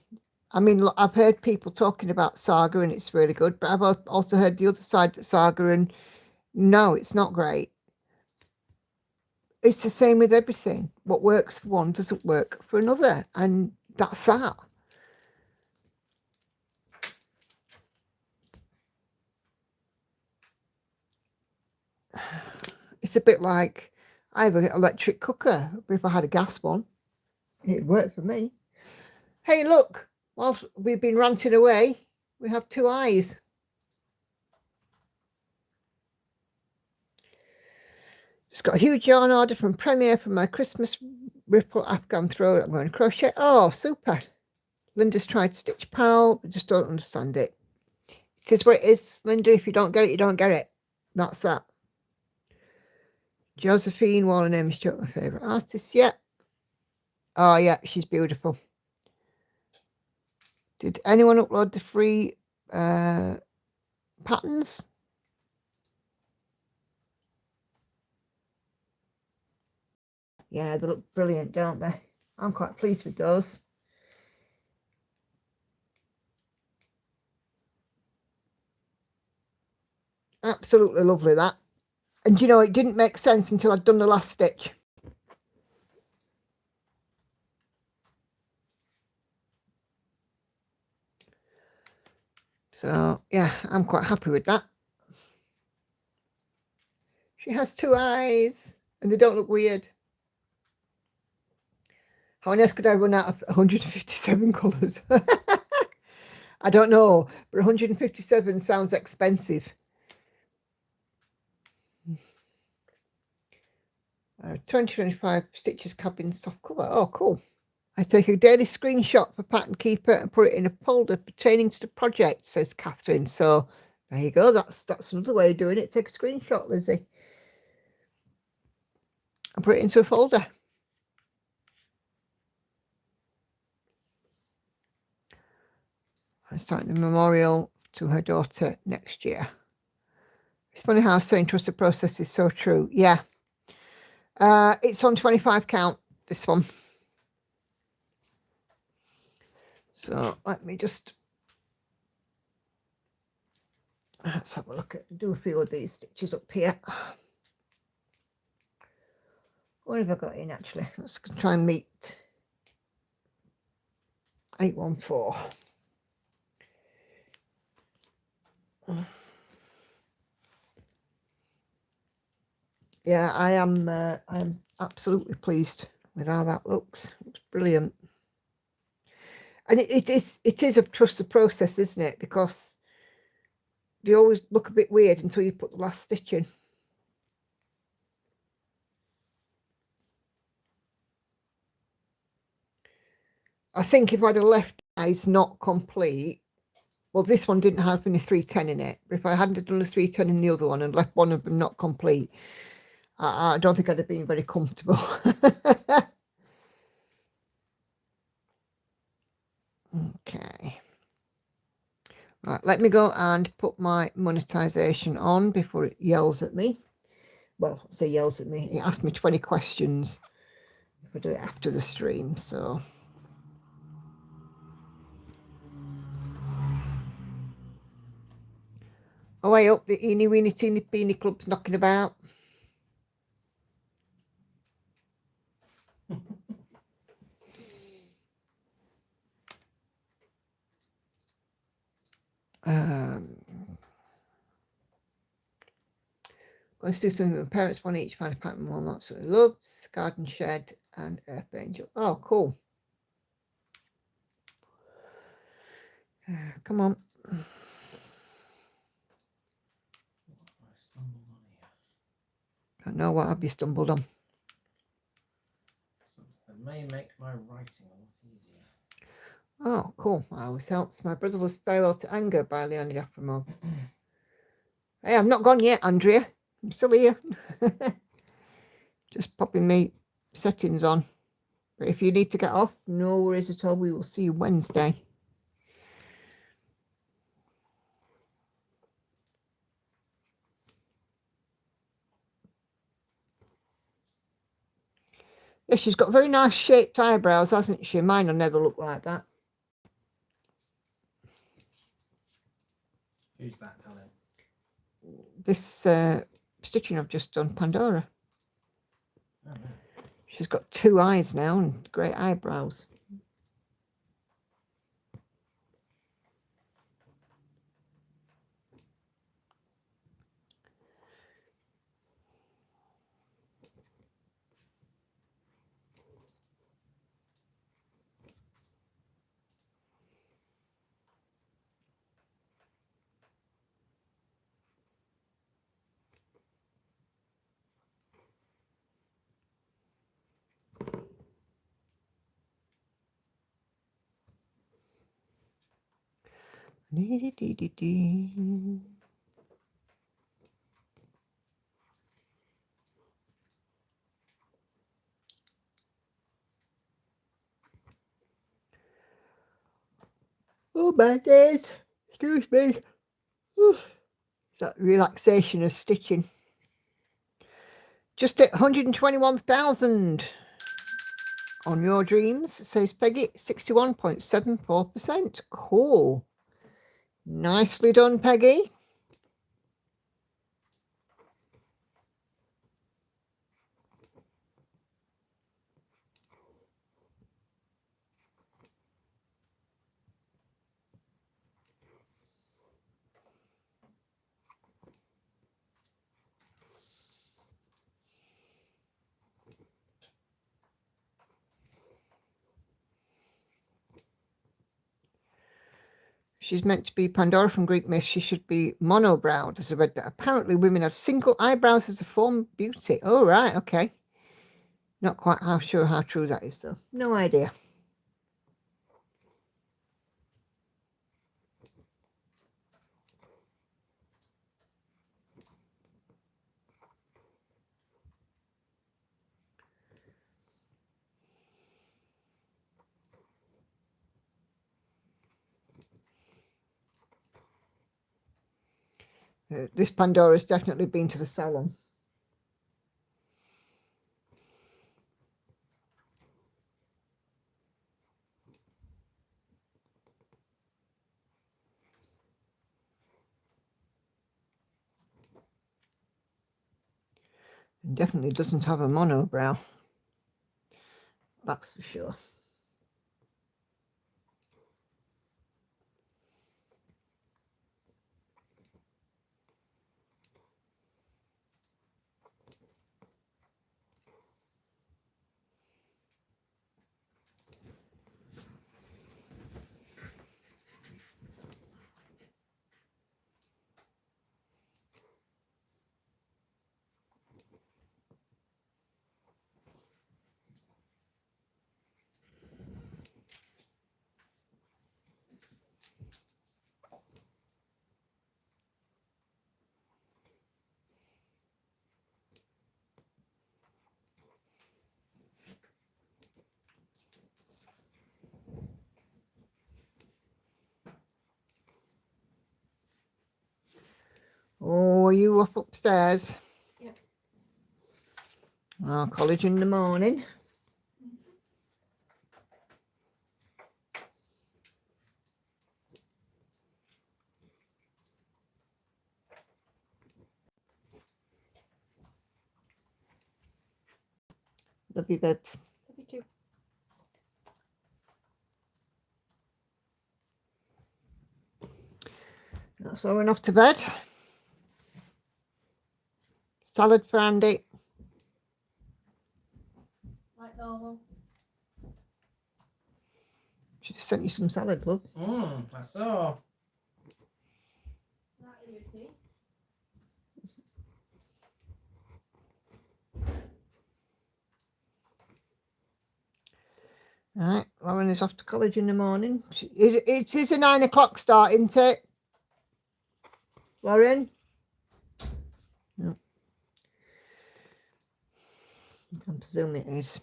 I mean, I've heard people talking about Saga and it's really good, but I've also heard the other side of Saga and no, it's not great. It's the same with everything. What works for one doesn't work for another, and that's that. it's a bit like I have an electric cooker, but if I had a gas one, it'd work for me. Hey, look, whilst we've been ranting away, we have 2 eyes. Just got a huge yarn order from Premier for my Christmas ripple Afghan throw. I'm going to crochet. Oh, super. Linda's tried Stitch Pal, but just don't understand it. It is what it is, Linda. If you don't get it, you don't get it. That's that. Josephine Wallen is my favourite artist. Yeah. Oh, yeah, she's beautiful. Did anyone upload the free patterns? Yeah, they look brilliant, don't they? I'm quite pleased with those. Absolutely lovely, that. And you know, it didn't make sense until I'd done the last stitch. So, yeah, I'm quite happy with that. She has 2 eyes, and they don't look weird. How on earth could I run out of 157 colours? I don't know, but 157 sounds expensive. 2025 stitches cabin soft cover. Oh, cool. I take a daily screenshot for Pattern Keeper and put it in a folder pertaining to the project, says Catherine. So there you go. That's another way of doing it. Take a screenshot, Lizzie, and put it into a folder. I'm starting the memorial to her daughter next year. It's funny how saying trust the process is so true. Yeah. It's on 25 count, this one. So let me just, let's have a look at, do a few of these stitches up here. What have I got in actually? Let's try and meet 814. Yeah, I'm absolutely pleased with how that looks. It's brilliant. And it is a trust the process, isn't it? Because they always look a bit weird until you put the last stitch in. I think if I'd have left eyes not complete, well, this one didn't have any 310 in it. But if I hadn't done the 310 in the other one and left one of them not complete, I don't think I'd have been very comfortable. Okay. Right, let me go and put my monetization on before it yells at me. Well, I say yells at me. It asked me 20 questions if I do it after the stream, so. Oh, I hope the eeny weeny teeny beeny club's knocking about. Going to do something with my parents. One each, find a pattern one absolutely loves. Garden Shed and Earth Angel. Oh, cool. Come on. I know what have you stumbled on. Something that may make my writing a lot easier. Oh, cool. That always helps. My brother was farewell to anger by Leonid Afromov. Hey, I'm not gone yet, Andrea. I'm still here. Just popping my settings on. But if you need to get off, no worries at all. We will see you Wednesday. Yeah, she's got very nice shaped eyebrows, hasn't she? Mine will never look like that. Who's that, Helen? This stitching I've just done, Pandora. Oh, no. She's got 2 eyes now and great eyebrows. Dee-dee-dee-dee-dee. Oh my days, excuse me. Whew. It's that relaxation of stitching. Just at 121,000 on your dreams, says Peggy, 61.74%. Cool. Nicely done, Peggy. She's meant to be Pandora from Greek myth. She should be monobrowed, as I read that. Apparently, women have single eyebrows as a form of beauty. Oh, right, okay. Not quite sure how true that is, though. No idea. This Pandora's definitely been to the salon. Definitely doesn't have a monobrow. That's for sure. Oh, are you up upstairs? Yep. Oh, college in the morning. Love you, babes. Love you too. That's all enough to bed. Salad for Andy. Like normal. She just sent you some salad, love. I saw. Not routine. Right, Lauren is off to college in the morning. It is a 9 o'clock start, isn't it? Lauren? No. I presume it is.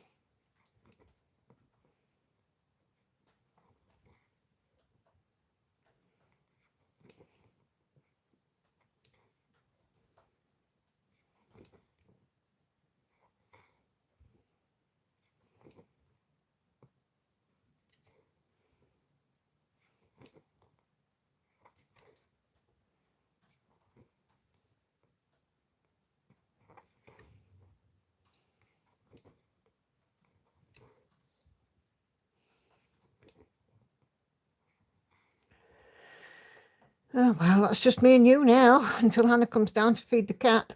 Oh, well, that's just me and you now until Hannah comes down to feed the cat.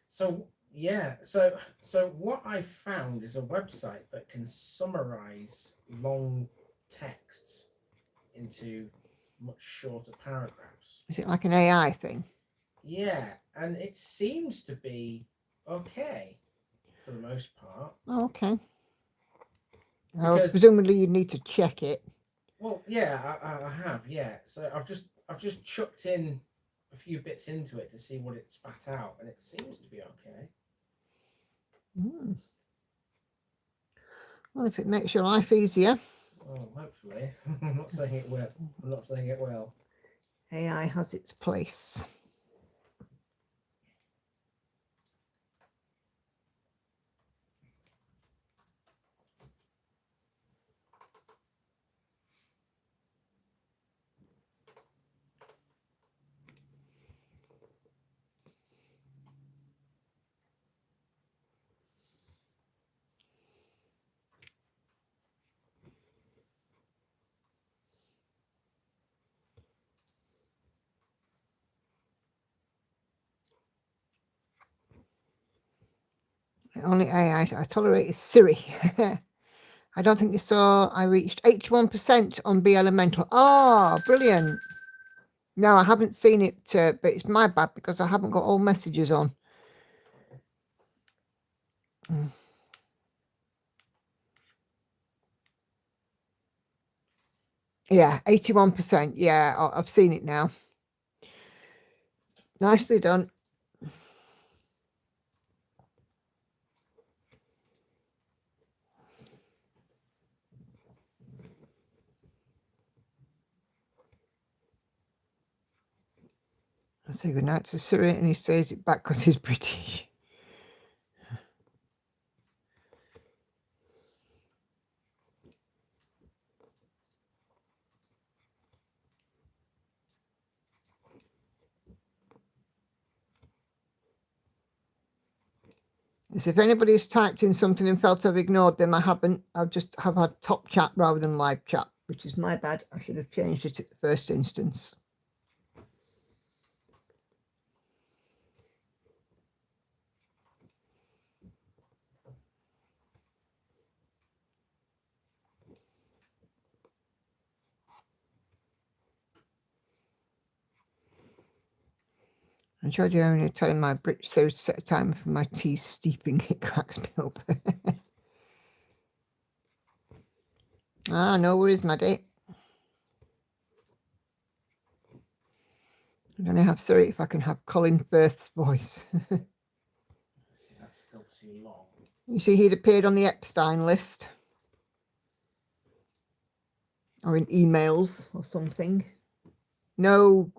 So yeah, so what I found is a website that can summarize long texts into much shorter paragraphs. Is it like an AI thing? Yeah, and it seems to be okay for the most part. Oh, okay. Because- Presumably you need to check it. Well, yeah, I have. Yeah, so I've just chucked in a few bits into it to see what it spat out, and it seems to be okay. Mm. Well, if it makes your life easier. Well, hopefully. I'm not saying it will. I'm not saying it will. AI has its place. The only AI I tolerate is Siri. I don't think you saw I reached 81% on Be Elemental. Oh, brilliant. No, I haven't seen it, but it's my bad because I haven't got all messages on. Yeah, 81%. Yeah, I've seen it now. Nicely done. I say goodnight to Siri and he says it back because he's British. As if anybody's typed in something and felt I've ignored them, I haven't. I've just have had top chat rather than live chat, which is my bad. I should have changed it at the first instance. I tried only telling my British so to set a timer for my tea steeping. It cracks me up. No worries, Maddie. I only have Siri if I can have Colin Firth's voice. See, that's still too long. You see, he'd appeared on the Epstein list. Or in emails or something. No,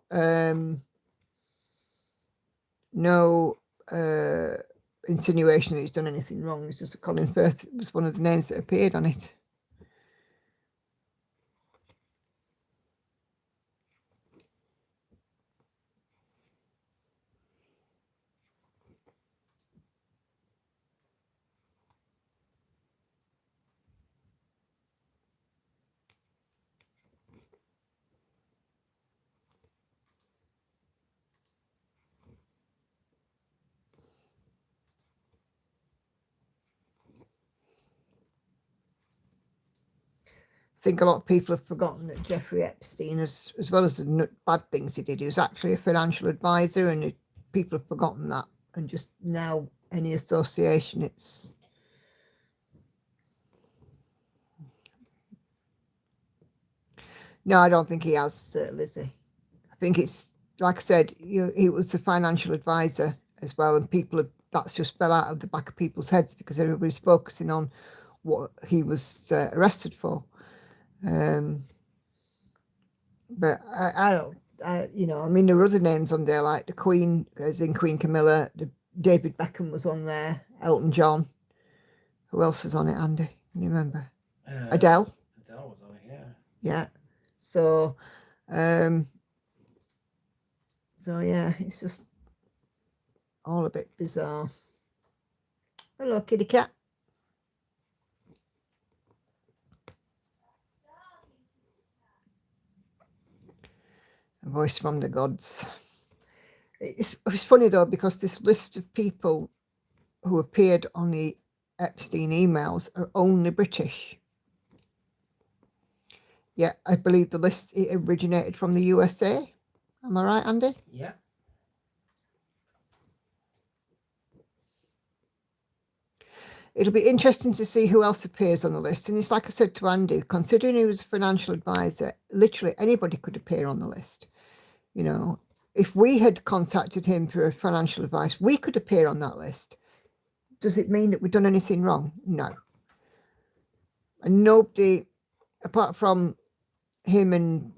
insinuation that he's done anything wrong. It's just that Colin Firth was one of the names that appeared on it. I think a lot of people have forgotten that Jeffrey Epstein, as well as the bad things he did, he was actually a financial advisor, and people have forgotten that. And just now, any association, it's... No, I don't think he has, Lizzie. I think it's, like I said, he was a financial advisor as well, and that's just fell out of the back of people's heads because everybody's focusing on what he was arrested for. But I don't, I mean, there were other names on there, like the Queen, as in Queen Camilla, David Beckham was on there, Elton John. Who else was on it, Andy? Can you remember? Adele. Adele was on it, yeah. Yeah. So yeah, it's just all a bit bizarre. Hello, kitty cat. A voice from the gods. It's funny though, because this list of people who appeared on the Epstein emails are only British. Yeah, I believe the list, it originated from the USA. Am I right, Andy? Yeah. it'll be interesting to see who else appears on the list. And it's like I said to Andy, considering he was a financial advisor, literally anybody could appear on the list. You know, if we had contacted him for financial advice, we could appear on that list. Does it mean that we've done anything wrong? No. And nobody, apart from him and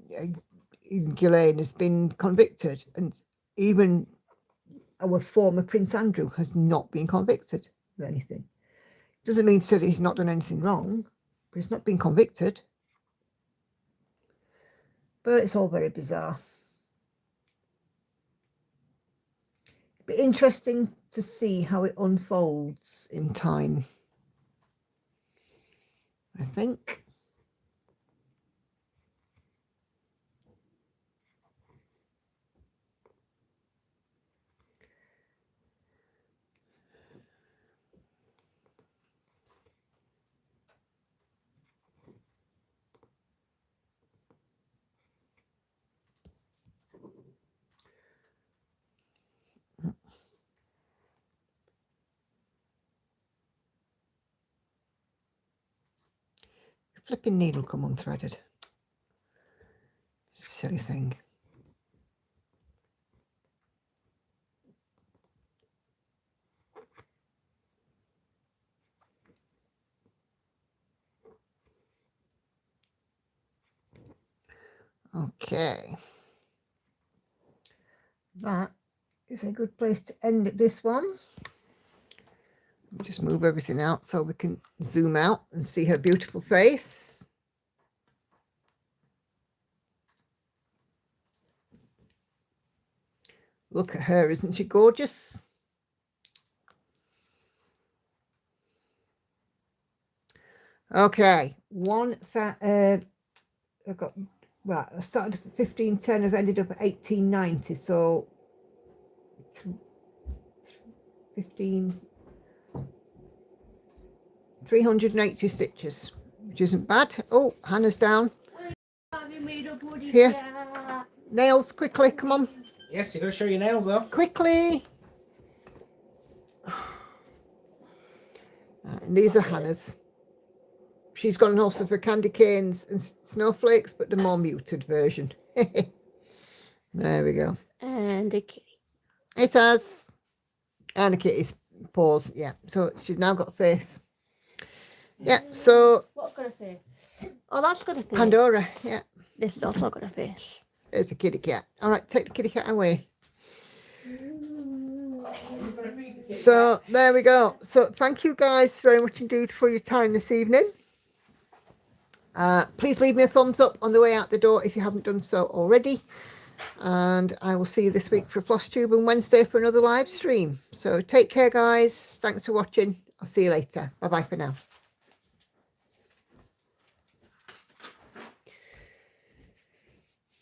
Ghislaine, has been convicted. And even our former Prince Andrew has not been convicted of anything. Doesn't mean that he's not done anything wrong, but he's not been convicted. But it's all very bizarre. It'll be interesting to see how it unfolds in time, I think. Flipping needle come unthreaded. Silly thing. Okay. That is a good place to end this one. Just move everything out so we can zoom out and see her beautiful face. Look at her, isn't she gorgeous? Okay, I've got, right, I started at 1510, I've ended up at 1890, so 380 stitches, which isn't bad. Oh, Hannah's down. Here, nails, quickly, come on. Yes, you're going to show your nails off. Quickly. And these are Hannah's. She's got an also for candy canes and snowflakes, but the more muted version. There we go. And a kitty. It has. And a kitty's paws, yeah. So she's now got a face. Yeah, so What's got a face? Oh, that's got a face. Pandora, yeah. This has also got a face. There's a kitty cat. All right, take the kitty cat away. So there we go. So thank you guys very much indeed for your time this evening. Please leave me a thumbs up on the way out the door if you haven't done so already. And I will see you this week for FlossTube and Wednesday for another live stream. So take care, guys. Thanks for watching. I'll see you later. Bye-bye for now.